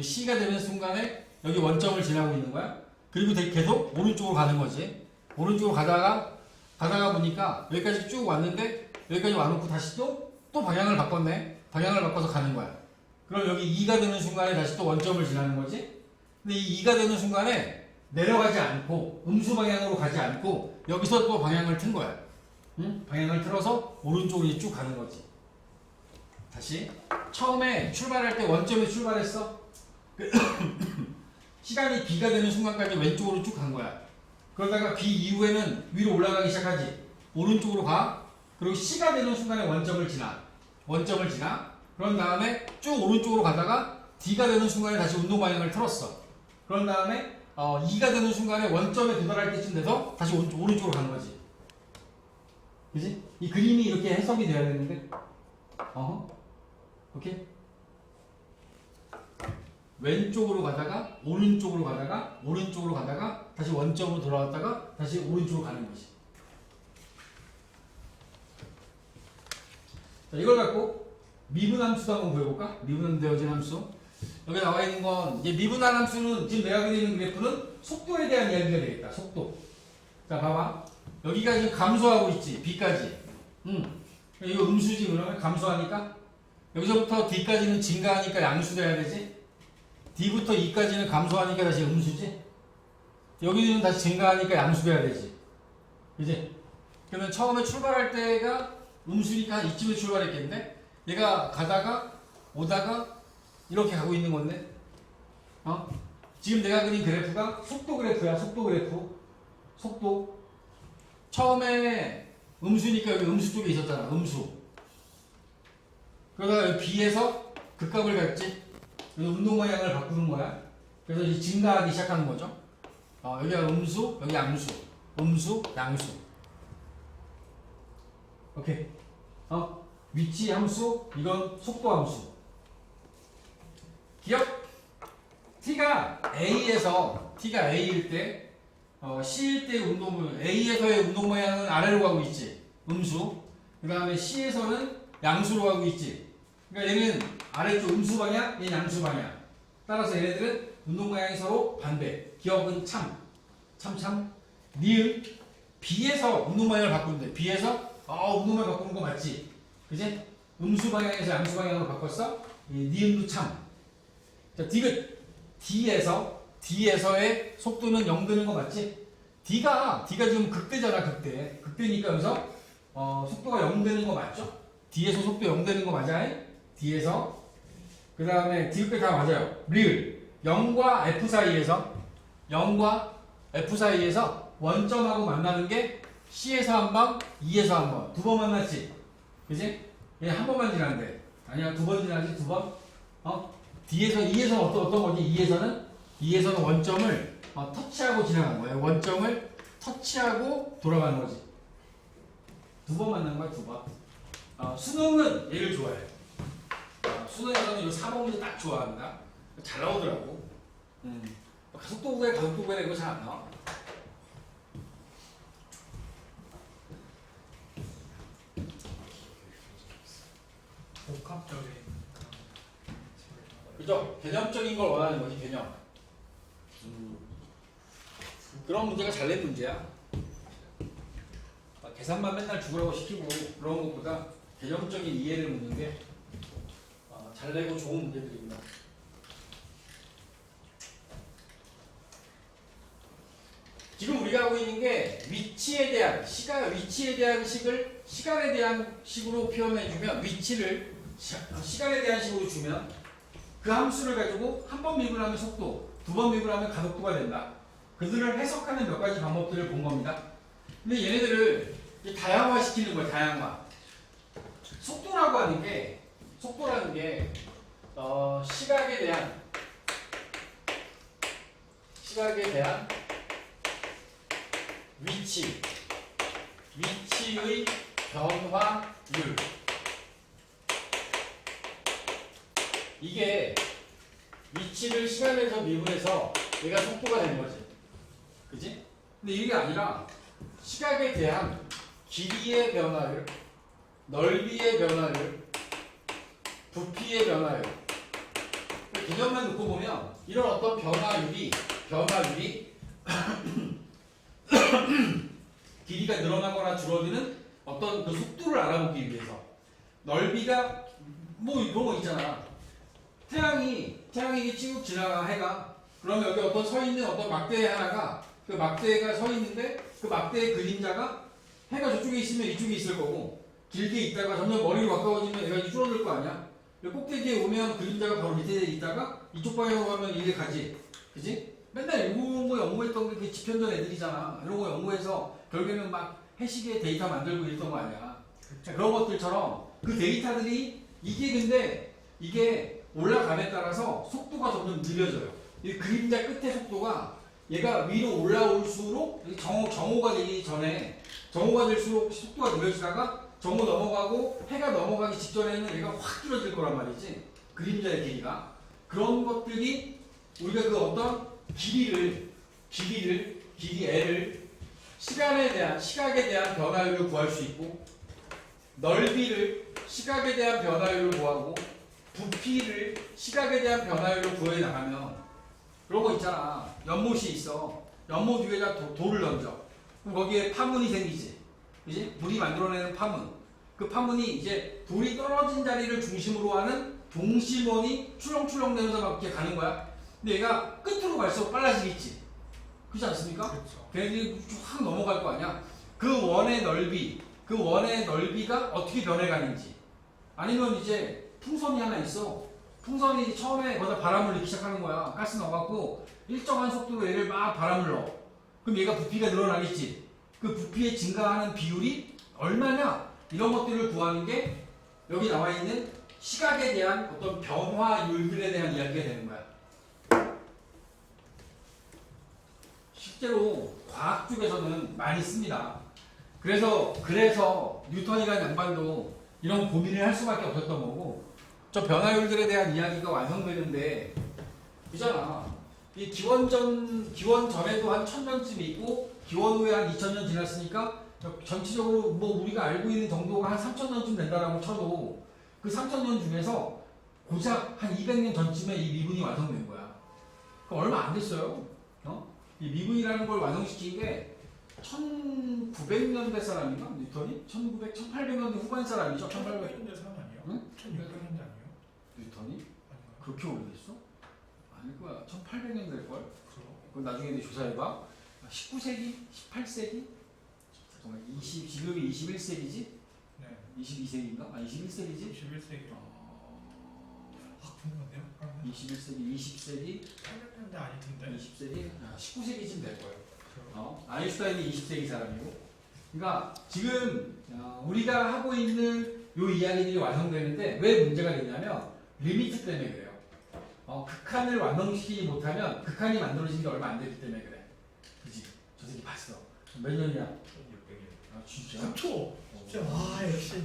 A: C가 되는 순간에 여기 원점을 지나고 있는 거야. 그리고 계속 오른쪽으로 가는 거지. 오른쪽으로 가다가 보니까 여기까지 쭉 왔는데 여기까지 와놓고 다시 또 방향을 바꿨네. 방향을 바꿔서 가는 거야. 그럼 여기 2가 되는 순간에 다시 또 원점을 지나는 거지. 근데 이 2가 되는 순간에 내려가지 않고 음수 방향으로 가지 않고 여기서 또 방향을 튼 거야. 응? 방향을 틀어서 오른쪽으로 이제 쭉 가는 거지. 다시 처음에 출발할 때 원점에 출발했어. 시간이 B가 되는 순간까지 왼쪽으로 쭉 간 거야. 그러다가 B 이후에는 위로 올라가기 시작하지. 오른쪽으로 가. 그리고 C가 되는 순간에 원점을 지나. 그런 다음에 쭉 오른쪽으로 가다가 D가 되는 순간에 다시 운동 방향을 틀었어. 그런 다음에 2가 되는 순간에 원점에 도달할 때쯤 돼서 다시 오른쪽으로 가는 거지. 그지? 이 그림이 이렇게 해석이 돼야 되는데. 오케이? 왼쪽으로 가다가 오른쪽으로 가다가 다시 원점으로 돌아왔다가 다시 오른쪽으로 가는 거지. 자, 이걸 갖고 미분함수도 한번 구해볼까? 미분되어진 함수. 여기 나와 있는 건 이제 미분한 함수는 지금 내가 그리는 그래프는 속도에 대한 이야기가 되겠다. 속도. 자, 봐봐. 여기가 지금 감소하고 있지. B까지. 이거 음수지. 그러면 감소하니까 여기서부터 D까지는 증가하니까 양수돼야 되지. D부터 E까지는 감소하니까 다시 음수지. 여기는 다시 증가하니까 양수돼야 되지. 그지? 그러면 처음에 출발할 때가 음수니까 한 이쯤에 출발했겠는데 얘가 가다가 오다가 이렇게 가고 있는 건데 지금 내가 그린 그래프가 속도 그래프야. 속도. 처음에 음수니까 여기 음수 쪽에 있었잖아. 그러다가 여기 B에서 극값을 갖지. 그래서 운동 방향을 바꾸는 거야. 그래서 이제 증가하기 시작하는 거죠. 여기가 음수, 여기 양수. 양수. 오케이. 위치 함수, 이건 속도 함수. 기억? T가 A일 때, C일 때 A에서의 운동 방향은 아래로 가고 있지. 음수. 그 다음에 C에서는 양수로 가고 있지. 그러니까 얘는 아래쪽 음수 방향, 얘는 양수 방향. 따라서 얘네들은 운동 방향이 서로 반대. 기억은 니은 B에서 운동 방향을 바꾸는데 B에서 운동 방향 바꾸는 거 맞지? 그지? 음수 방향에서 양수 방향으로 바꿨어? 니은도 참. 자, D에서의 속도는 0 되는 거 맞지? D가 지금 극대잖아. 극대니까 여기서 속도가 0 되는 거 맞죠? D에서 속도 0 되는 거 맞아? D에서 그 다음에 뒤끝 다 맞아요. 리을 0과 F 사이에서 원점하고 만나는 게 C에서 한 번, E에서 한 번, 두 번 만났지? 그지? 얘 한 번만 지났는데 아니야, 두 번 지나지, 두 번? E에서는 어떤 거지? E에서는 원점을 터치하고 지나간 거예요. 원점을 터치하고 돌아가는 거지. 두 번 만난 거야, 두 번. 수능은 얘를 좋아해. 수능에서는 이 4번 문제 딱 좋아합니다. 잘 나오더라고. 가속도 구해 이거 잘 안 나와.
B: 복합적인
A: 그죠? 개념적인 걸 원하는 거지, 개념. 그런 문제가 잘 낸 문제야. 계산만 맨날 죽으라고 시키고 그런 것보다 개념적인 이해를 묻는 게 잘 내고 좋은 문제들입니다. 지금 우리가 하고 있는 게 위치에 대한 식을 시간에 대한 식으로 표현해주면 시간에 대한 식으로 주면 그 함수를 가지고 한 번 미분하면 속도, 두 번 미분하면 가속도가 된다. 그들을 해석하는 몇 가지 방법들을 본 겁니다. 근데 얘네들을 이제 다양화시키는 거예요. 다양화. 속도라는 게 시각에 대한 위치의 변화율. 이게 위치를 시간에서 미분해서 얘가 속도가 되는 거지. 그지? 근데 이게 아니라 시각에 대한 길이의 변화율, 넓이의 변화율, 부피의 변화율. 개념만 놓고 보면 이런 어떤 변화율이 길이가 늘어나거나 줄어드는 어떤 그 속도를 알아보기 위해서 넓이가 뭐 이런 거 있잖아. 태양이 쭉 지나가 해가 그러면 여기 어떤 서 있는 어떤 막대 하나가 그 막대가 서 있는데 그 막대의 그림자가 해가 저쪽에 있으면 이쪽에 있을 거고 길게 있다가 점점 머리로 가까워지면 얘가 줄어들 거 아니야. 꼭대기에 오면 그림자가 바로 밑에 있다가 이쪽 방향으로 가면 이게 가지. 그지? 맨날 이런 거 연구했던 게 지편전 애들이잖아. 이런 거 연구해서 결국에는 막 해시계 데이터 만들고 이랬던 거 아니야. 그런 것들처럼 그 데이터들이 근데 이게 올라감에 따라서 속도가 점점 느려져요. 이 그림자 끝의 속도가 얘가 위로 올라올수록 정오가 되기 전에 정오가 될수록 속도가 느려지다가 정오 넘어가고 해가 넘어가기 직전에는 얘가 확 줄어들 거란 말이지. 그림자의 길이가. 그런 것들이 우리가 그 어떤 길이 L을 시각에 대한 변화율을 구할 수 있고 넓이를 시각에 대한 변화율을 구하고 부피를 시각에 대한 변화율을 구해 나가면 그런 거 있잖아. 연못이 있어. 연못 위에다 돌을 던져. 그럼 거기에 파문이 생기지. 그지? 물이 만들어내는 파문. 그 파문이 이제 돌이 떨어진 자리를 중심으로 하는 동심원이 출렁출렁 되면서 막 이렇게 가는 거야. 근데 얘가 끝으로 갈수록 빨라지겠지. 그렇지 않습니까?
B: 그렇죠.
A: 걔네들이 확 넘어갈 거 아니야. 그 원의 넓이가 어떻게 변해가는지. 아니면 이제 풍선이 하나 있어. 풍선이 처음에 거기다 바람을 넣기 시작하는 거야. 가스 넣어갖고 일정한 속도로 얘를 막 바람을 넣어. 그럼 얘가 부피가 늘어나겠지. 그 부피의 증가하는 비율이 얼마냐? 이런 것들을 구하는 게 여기 나와 있는 시각에 대한 어떤 변화율들에 대한 이야기가 되는 거야. 실제로 과학 쪽에서는 많이 씁니다. 그래서 뉴턴이라는 양반도 이런 고민을 할 수밖에 없었던 거고, 저 변화율들에 대한 이야기가 완성되는데, 있잖아. 이 기원 전에도 한 1000년쯤 있고, 기원 후에 한 2000년 지났으니까, 전체적으로 뭐 우리가 알고 있는 정도가 한 3000년쯤 된다라고 쳐도, 그 3000년 중에서 고작 한 200년 전쯤에 이 미분이 완성된 거야. 얼마 안 됐어요. 이 미분이라는 걸 완성시킨 게 1900년대 사람인가? 뉴턴이? 1800년대 후반 사람이죠.
B: 1800년대 사람 아니에요?
A: 응?
B: 1600년대 아니에요?
A: 뉴턴이?
B: 아닌가요?
A: 그렇게 오래됐어? 아닐 거야. 1800년대일걸?
B: 그럼?
A: 그건 나중에 조사해봐. 19세기? 18세기? 잠깐만, 지금이 21세기지?
B: 네.
A: 22세기인가? 21세기지?
B: 21세기. 궁금한데요?
A: 21세기, 20세기,
B: 800년대 아닐 텐데.
A: 20세기, 19세기쯤 될 거예요. 아인슈타인이 20세기 사람이고. 그러니까 지금 우리가 하고 있는 요 이야기들이 완성되는데 왜 문제가 되냐면 리미트 때문에 그래요. 극한을 완성시키지 못하면 극한이 만들어진 게 얼마 안 되기 때문에 그래. 그지? 저 새끼 봤어. 몇 년이야?
B: 1600년.
A: 아 진짜?
B: 그쵸? 진짜 와 역시.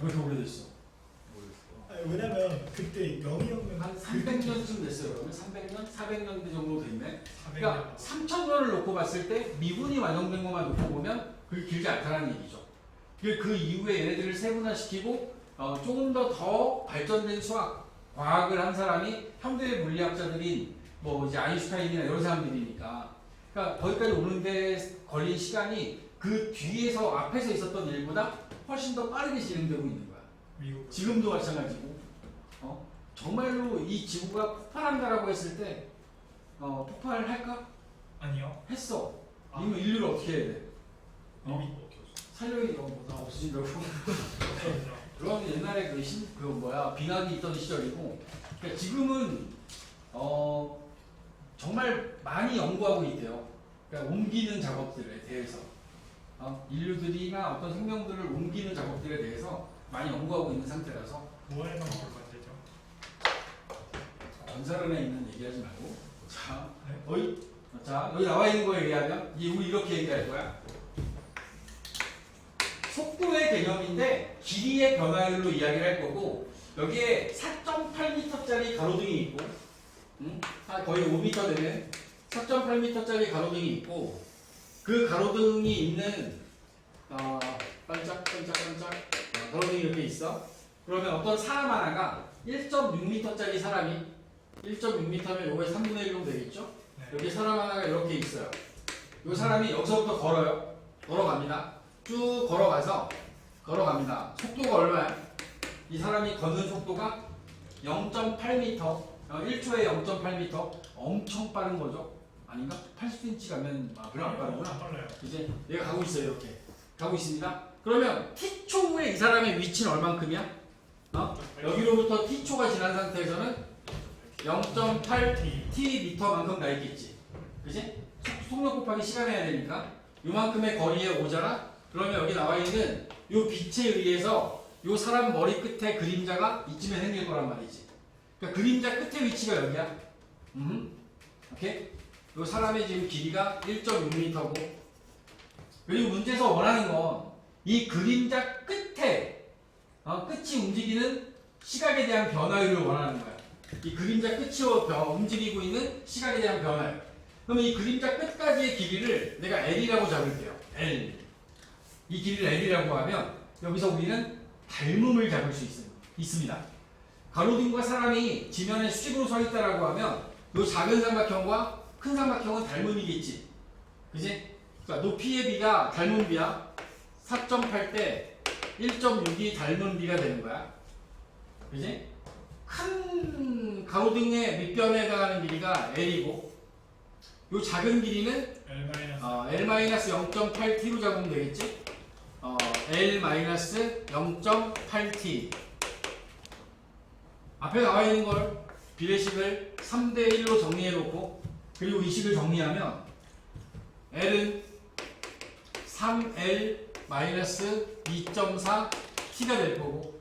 A: 왜 이렇게 오래됐어?
B: 왜냐면 그때 영희혁명
A: 한 300년쯤 됐어요. 그러면 300년? 400년대 정도 됐네.
B: 400년.
A: 그러니까 3000년을 놓고 봤을 때 미분이 완성된 것만 놓고 보면 그게 길지 않다는 얘기죠. 그 이후에 얘네들을 세분화시키고 조금 더 발전된 수학, 과학을 한 사람이 현대 물리학자들인 뭐 이제 아인슈타인이나 이런 사람들이니까 그러니까 거기까지 오는데 걸린 시간이 그 뒤에서 앞에서 있었던 일보다 훨씬 더 빠르게 진행되고 있는 거야. 지금도 마찬가지고 정말로 이 지구가 폭발한다라고 했을 때 폭발할까?
B: 아니요.
A: 했어. 이거 인류를 어떻게 해야 돼?
B: 이미
A: 살려야 나 없어진다고. 그건 옛날에 빙하기 있던 시절이고, 그러니까 지금은 정말 많이 연구하고 있대요. 그러니까 옮기는 작업들에 대해서 인류들이나 어떤 생명들을 옮기는 작업들에 대해서 많이 연구하고 있는 상태라서
B: 뭐에서 뭘 만들죠?
A: 전사론에 있는 얘기하지 말고 자,
B: 네?
A: 여기 나와 있는 거 얘기하면 우리 이렇게 얘기할 거야. 속도의 개념인데 길이의 변화율로 이야기를 할 거고 여기에 4.8m짜리 가로등이 있고 거의 5m 되는 4.8m짜리 가로등이 있고 그 가로등이 있는 반짝반짝반짝 가로등이 이렇게 있어. 그러면 어떤 사람 하나가 1.6m짜리 사람이 1.6m면 요거의 3분의 1로 되겠죠?
B: 네.
A: 여기 사람 하나가 이렇게 있어요. 이 사람이 여기서부터 걸어요. 걸어갑니다. 쭉 걸어갑니다. 속도가 얼마야? 이 사람이 걷는 속도가 0.8m, 1초에 0.8m, 엄청 빠른 거죠? 아닌가? 80cm 가면 별로 안 빠르구나.
B: 빨라요.
A: 이제 얘가 가고 있어요. 이렇게 가고 있습니다. 그러면 t초 후에 이 사람의 위치는 얼만큼이야? 여기로부터 t초가 지난 상태에서는 0.8tm만큼 가 있겠지. 그지? 속력 곱하기 시간 해야 되니까 요만큼의 거리에 오잖아? 그러면 여기 나와 있는 요 빛에 의해서 요 사람 머리 끝에 그림자가 이쯤에 생길 거란 말이지. 그러니까 그림자 끝의 위치가 여기야. 오케이? 요 사람의 지금 길이가 1.6m고 그리고 문제에서 원하는 건 이 그림자 끝에 끝이 움직이는 시각에 대한 변화율을 원하는 거야. 이 그림자 끝이 움직이고 있는 시각에 대한 변화율. 그러면 이 그림자 끝까지의 길이를 내가 L이라고 잡을게요. L. 이 길이를 L이라고 하면 여기서 우리는 닮음을 잡을 수 있습니다. 가로등과 사람이 지면에 수직으로 서 있다라고 하면 이 작은 삼각형과 큰 삼각형은 닮음이겠지. 그지? 그러니까 높이의 비가 닮은 비야. 4.8 대 1.6이 닮은 비가 되는 거야. 그지? 큰 가로등의 밑변에 해당하는 길이가 L이고 이 작은 길이는 L-0.8t로 잡으면 되겠지? L-0.8t 앞에 나와 있는 걸 비례식을 3대 1로 정리해 놓고 그리고 이 식을 정리하면 L은 3L-2.4t가 될 거고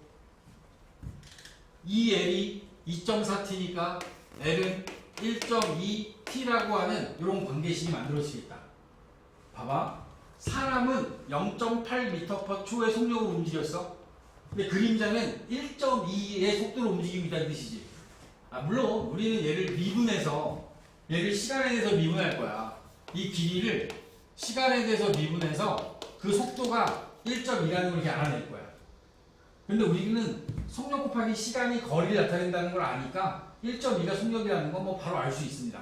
A: 2L이 2.4t니까 L은 1.2t라고 하는 이런 관계식이 만들어지겠다. 봐봐. 사람은 0.8m/초의 속력으로 움직였어. 근데 그림자는 1.2의 속도로 움직이고 있다는 뜻이지. 물론 우리는 얘를 미분해서 얘를 시간에 대해서 미분할 거야. 이 길이를 시간에 대해서 미분해서 그 속도가 1.2라는 걸 이렇게 알아낼 거야. 근데 우리는 속력 곱하기 시간이 거리를 나타낸다는 걸 아니까 1.2가 속력이라는 건 뭐 바로 알 수 있습니다.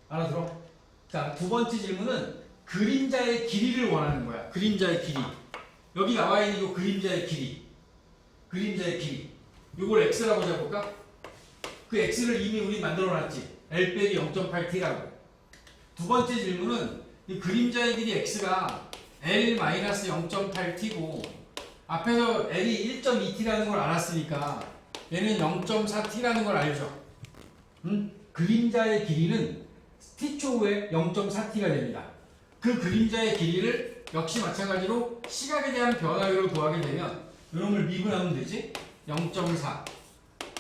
A: 알아들어? 자, 두 번째 질문은 그림자의 길이를 원하는 거야. 그림자의 길이. 여기 나와 있는 이 그림자의 길이. 그림자의 길이. 이걸 x라고 잡을까? 그 x를 이미 우리 만들어 놨지. L-0.8t라고. 두 번째 질문은 이 그림자의 길이 x가 L-0.8t고 앞에서 L이 1.2t라는 걸 알았으니까 얘는 0.4t라는 걸 알죠. 그림자의 길이는 t초 후에 0.4t가 됩니다. 그 그림자의 길이를 역시 마찬가지로 시각에 대한 변화율을 구하게 되면 이놈을 미분하면 되지. 0.4.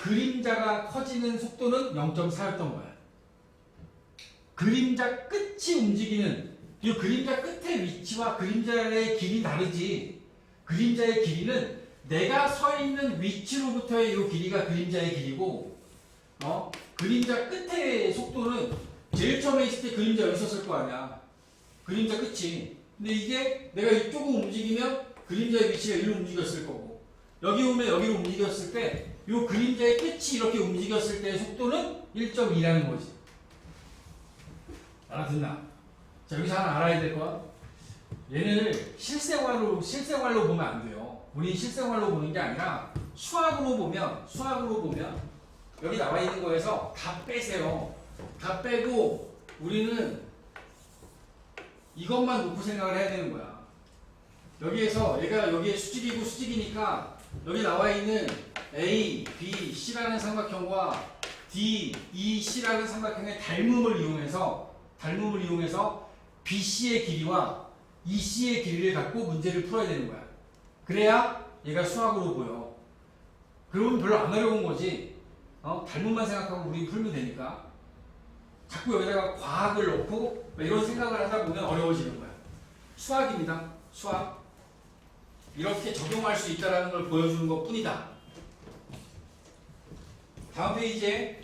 A: 그림자가 커지는 속도는 0.4였던 거야. 그림자 끝이 움직이는 이 그림자 끝의 위치와 그림자의 길이 다르지. 그림자의 길이는 내가 서 있는 위치로부터의 이 길이가 그림자의 길이고 그림자 끝의 속도는 제일 처음에 있을 때 그림자 여기 있었을 거 아니야. 그림자 끝이. 근데 이게 내가 이쪽으로 움직이면 그림자의 위치가 이리로 움직였을 거고 여기 오면 여기로 움직였을 때 이 그림자의 끝이 이렇게 움직였을 때의 속도는 1.2라는 거지. 알아듣나? 자, 여기서 하나 알아야 될 건 얘를 실생활로 보면 안 돼요. 우리 실생활로 보는 게 아니라 수학으로 보면 여기 나와 있는 거에서 다 빼세요. 다 빼고 우리는 이것만 놓고 생각을 해야 되는 거야. 여기에서 얘가 여기에 수직이고 수직이니까 여기 나와 있는 A, B, C라는 삼각형과 D, E, C라는 삼각형의 닮음을 이용해서 닮음을 이용해서 BC의 길이와 EC의 길이를 갖고 문제를 풀어야 되는 거야. 그래야 얘가 수학으로 보여. 그러면 별로 안 어려운 거지. 닮음만 생각하고 우리 풀면 되니까. 자꾸 여기다가 과학을 넣고 이런 생각을 하다 보면 어려워지는 거야. 수학입니다. 수학. 이렇게 적용할 수 있다는 걸 보여주는 것 뿐이다. 다음 페이지에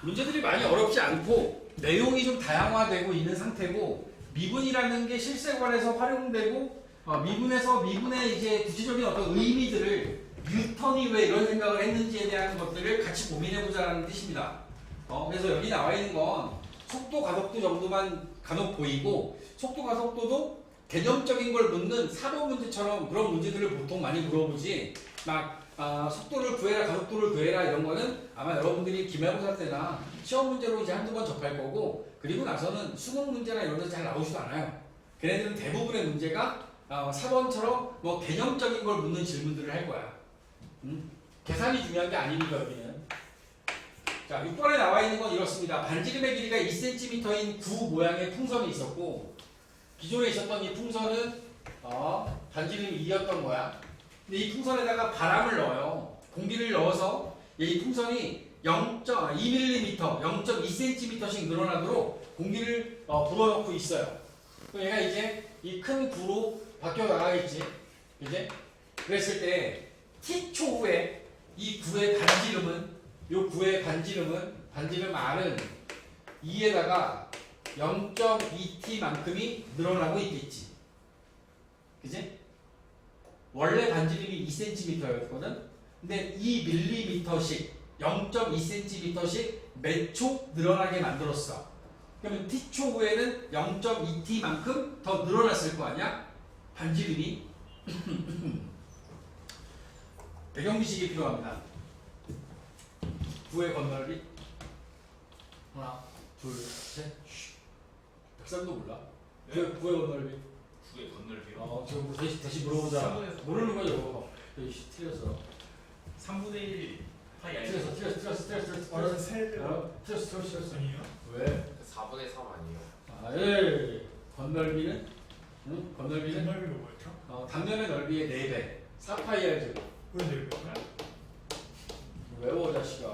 A: 문제들이 많이 어렵지 않고 내용이 좀 다양화되고 있는 상태고 미분이라는 게 실생활에서 활용되고 미분에서 미분의 이제 구체적인 어떤 의미들을 뉴턴이 왜 이런 생각을 했는지에 대한 것들을 같이 고민해보자는 뜻입니다. 그래서 여기 나와 있는 건 속도 가속도 정도만 간혹 보이고 속도 가속도도 개념적인 걸 묻는 사도 문제처럼 그런 문제들을 보통 많이 물어보지 막 속도를 구해라 가속도를 구해라 이런 거는 아마 여러분들이 기말고사 때나 시험 문제로 이제 한두 번 접할 거고 그리고 나서는 수능 문제나 이런 데서 잘 나오지도 않아요. 걔네들은 대부분의 문제가 4번처럼 뭐 개념적인 걸 묻는 질문들을 할 거야. 계산이 중요한 게 아니니까 여기는. 자, 6번에 나와 있는 건 이렇습니다. 반지름의 길이가 2cm인 구 모양의 풍선이 있었고 기존에 있었던 이 풍선은 반지름이 2였던 거야. 근데 이 풍선에다가 바람을 넣어요. 공기를 넣어서 이 풍선이 0.2mm, 0.2cm씩 늘어나도록 공기를 불어넣고 있어요. 그럼 얘가 이제 이 큰 구로 바뀌어 나가겠지. 이제 그랬을 때 t초 후에 이 구의 반지름 R은 2에다가 0.2t만큼이 늘어나고 있겠지. 그지? 원래 반지름이 2cm였거든? 근데 2mm씩 0.2cm씩 몇 초 늘어나게 만들었어. 그러면 t초 후에는 0.2t만큼 더 늘어났을 거 아니야? 반지름이. 배경지식이 필요합니다. 구의 건널비. 하나, 둘, 셋. 백삼도 몰라. 구의 건널비.
C: 구의 건널비요?
A: 저 다시 물어보자. 모르는 거죠. 틀렸어.
C: 3분의 1 파이 아니에요?
A: 틀렸어.
B: 아니에요?
A: 왜?
C: 4분의 3 아니에요?
A: 예. 건널비는? 건널비는?
B: 건널비가 뭐였죠?
A: 당면의 넓이의 4배. 4파이R 제곱.
B: 왜 내려요?
A: 외워 자식아.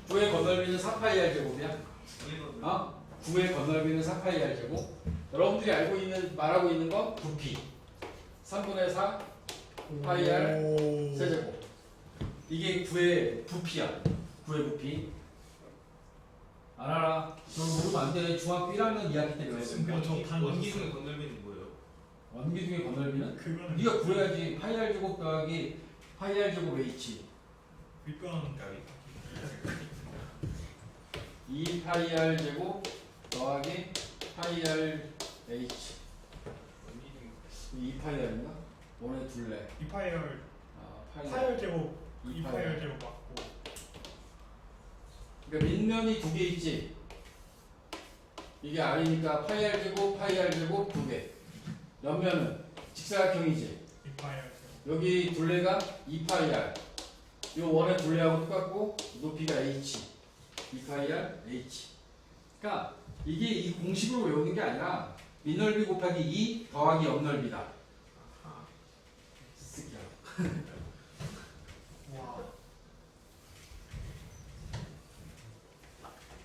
A: 구의 건널비는 4파이R 제곱이야? 구의 건널비는 4파이R 제곱. 여러분들이 말하고 있는 건 부피. 3분의 4 파이R 세제곱. 이게 구의 부피야. 구의 부피. 알아라. 저 모르면 안 돼. 중학교 1학년 2학기 때 배웠어.
C: 원기 중에 건널비는 뭐예요?
A: 원기 중에 건널비는?
B: 그거는
A: 네가 구해야지. 파이R 제곱 더하기 파이R 제곱 H.
B: 이건
A: 2파이R 제곱 더하기 파이R H.
C: 원기 중에
A: 2파이R인가? 원의 둘레.
B: 2파이얼
A: 파이R.
B: 파이얼 제곱
A: 2파이R.
B: 2파이얼 제곱 맞고
A: 그러니까 밑면이 2개 있지. 이게 R이니까 파이R 제곱, 파이R 제곱 2개. 옆면은 직사각형이지.
B: 2파이얼 제곱
A: 여기 둘레가 2파이R. 요 원의 둘레하고 똑같고 높이가 H. 2파이R H. 그러니까 이게 이 공식으로 외우는 게 아니라 밑넓이 곱하기 2 더하기 옆넓이다. 쓰기야.
B: 와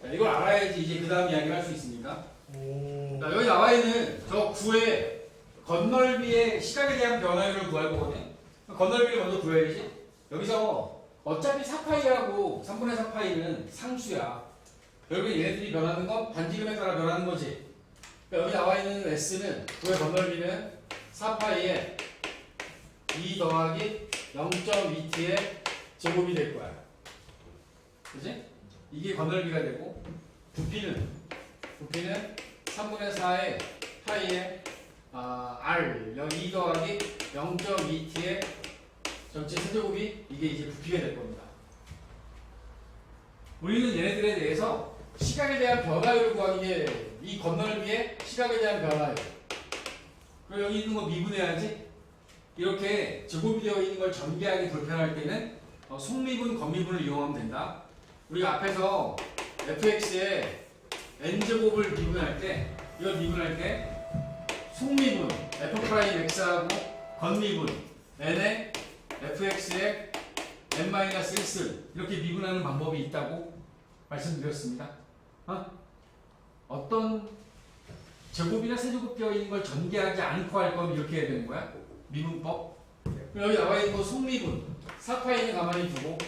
A: 자, 이걸 알아야지 이제 그 다음 이야기를 할 수 있습니다.
B: 오.
A: 자, 여기 나와 있는 저 구의 건널비의 시각에 대한 변화율을 구할 거거든요. 건널비를 먼저 구해야지. 여기서 어차피 4파이하고 3분의 4파이는 상수야. 결국에 얘네들이 변하는 건 반지름에 따라 변하는 거지. 그러니까 여기 나와 있는 S는 구의 건널비는 4파이에 2 더하기 0.2t의 제곱이 될 거야. 그지? 이게 건널비가 되고 부피는 3분의 4의 파이에 R 2 더하기 0.2t의 전체 세제곱이 이게 이제 부피가 될 겁니다. 우리는 얘네들에 대해서 시각에 대한 변화율을 구하는 게 이 건널비의 시각에 대한 변화율. 그리고 여기 있는 거 미분해야지. 이렇게 제곱이 되어 있는 걸 전개하기 불편할 때는 속미분, 겉미분을 이용하면 된다. 우리가 앞에서 fx에 n제곱을 미분할 때, 이걸 미분할 때 속미분 f'x하고 겉미분 n에 fx에 n-1을 이렇게 미분하는 방법이 있다고 말씀드렸습니다. 어떤 제곱이나 세제곱 되어 있는 걸 전개하지 않고 할 거면 이렇게 해야 되는 거야. 미분법. 여기 나와 있는 거 속미분 4파이는 가만히 두고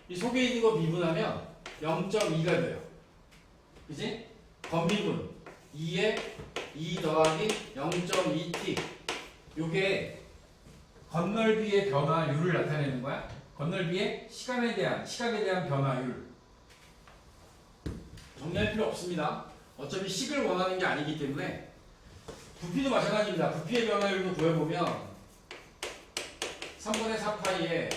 A: 이 속에 있는 거 미분하면 0.2가 돼요. 그지? 겉미분 2에 2 더하기 0.2t. 요게 겉넓이의 변화율을 나타내는 거야. 겉넓이의 시각에 대한 변화율. 정리할 필요 없습니다. 어차피 식을 원하는 게 아니기 때문에. 부피도 마찬가지입니다. 부피의 변화율도 구해보면 3분의 4파이에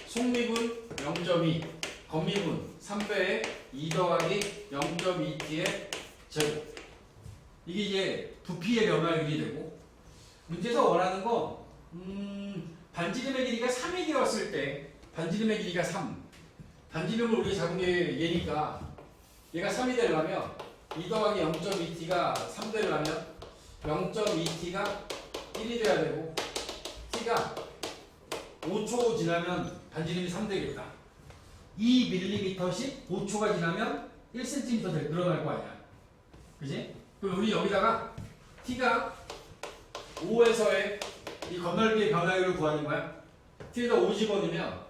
A: 속미분 0.2, 겉미분 3배에 2 더하기 0.2t의 제곱. 이게 이제 부피의 변화율이 되고, 문제에서 원하는 건 반지름의 길이가 3이 되었을 때, 반지름의 길이가 3. 반지름을 우리가 잡은 게 얘니까 얘가 3이 되려면 2 더하기 0.2t가 3 되려면 0.2t가 1이 돼야 되고, t가 5초 지나면 반지름이 3 되겠다. 2mm씩 5초가 지나면 1cm 늘어날 거 아니야. 그지? 그럼 우리 여기다가 t가 5에서의 이 겉넓이의 변화율을 구하는 거야. t에다 5 집어넣으면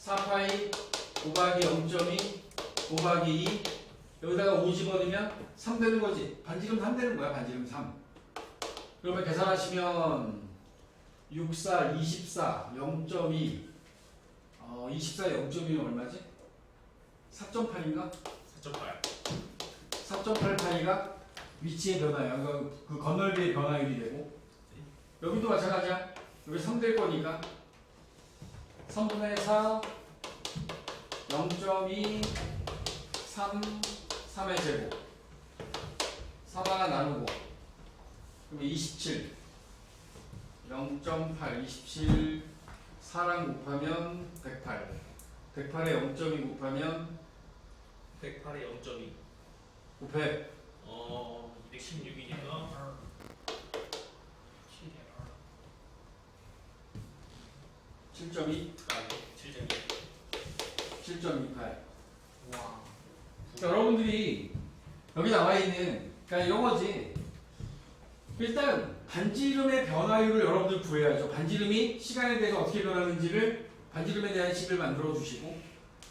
A: 4파이 곱하기 0.2 곱하기 2 여기다가 5 집어넣으면 3 되는 거지. 반지름 3 되는 거야. 반지름 3. 그러면 계산하시면 6, 4, 24, 0.2 24, 0.2는 얼마지? 4.8인가?
C: 4.8.
A: 4.8파이가 위치의 변화야. 그 겉넓이의 변화율이 되고, 여기도 마찬가지야. 여기 3 될 거니까 3분의 4 0.2 3 3의 제곱 3 하나 나누고 그럼 27 0.8 27 4랑 곱하면 108 108에 0.2 곱하면
C: 108에 0.2.
A: 곱해
C: 216이니까
A: 7.2
C: 7.2.
A: 7.28.
B: 와.
A: 여러분들이 여기 나와 있는, 그러니까 이런 거지. 일단 반지름의 변화율을 여러분들 구해야죠. 반지름이 시간에 대해서 어떻게 변하는지를, 반지름에 대한 식을 만들어 주시고,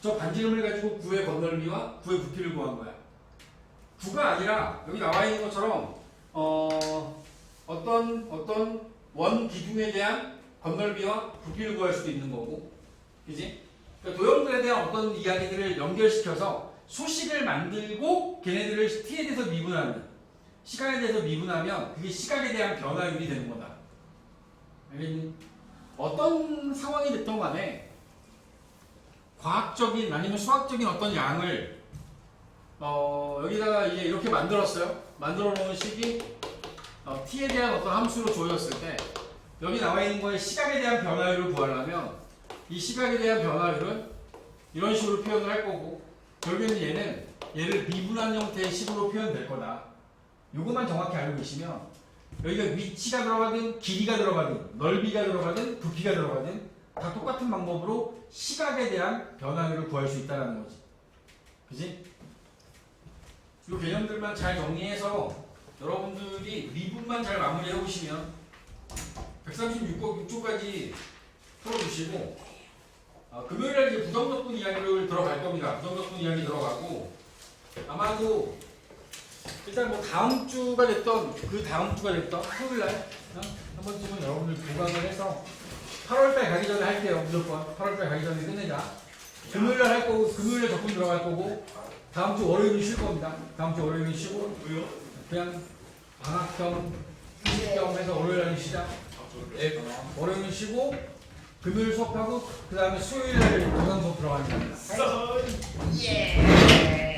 A: 저 반지름을 가지고 구의 겉넓이와 구의 부피를 구한 거야. 구가 아니라 여기 나와 있는 것처럼 어떤 원 기둥에 대한 겉넓이와 부피를 구할 수도 있는 거고, 그지? 그러니까 도형들에 대한 어떤 이야기들을 연결시켜서 수식을 만들고 걔네들을 t에 대해서 미분하는, 시간에 대해서 미분하면 그게 시각에 대한 변화율이 되는 거다. 알겠니? 어떤 상황이 됐던 간에 과학적인 아니면 수학적인 어떤 양을 여기다가 이제 이렇게 만들었어요. 만들어 놓은 식이 t에 대한 어떤 함수로 조였을 때 여기 나와 있는 거에 시각에 대한 변화율을 구하려면 이 시각에 대한 변화율은 이런 식으로 표현을 할 거고, 결국에는 얘를 미분한 형태의 식으로 표현될 거다. 요것만 정확히 알고 계시면 여기가 위치가 들어가든 길이가 들어가든 넓이가 들어가든 부피가 들어가든 다 똑같은 방법으로 시각에 대한 변화율을 구할 수 있다는 거지. 그지? 이 개념들만 잘 정리해서 여러분들이 미분만 잘 마무리해 오시면 136쪽까지 풀어주시고, 금요일에 이제 부정적분 이야기를 들어갈 겁니다. 부정적분 이야기 들어가고, 아마도 일단 뭐 다음 주가 됐던 그 다음 주가 됐던 토요일날 한 번쯤은 여러분들 보강을 해서 8월달 가기 전에 할게요. 무조건 8월달 가기 전에 끝내자. 금요일날 할 거고, 금요일에 적분 들어갈 거고, 다음 주 월요일은 쉴 겁니다. 다음 주 월요일은 쉬고,
C: 왜요?
A: 그냥 방학 겸 휴식 겸 해서 월요일날 쉬자. 월요일은 쉬고 금요일 수업하고 그 다음에 수요일날 정상 수업 들어가는 겁니다.
C: 예.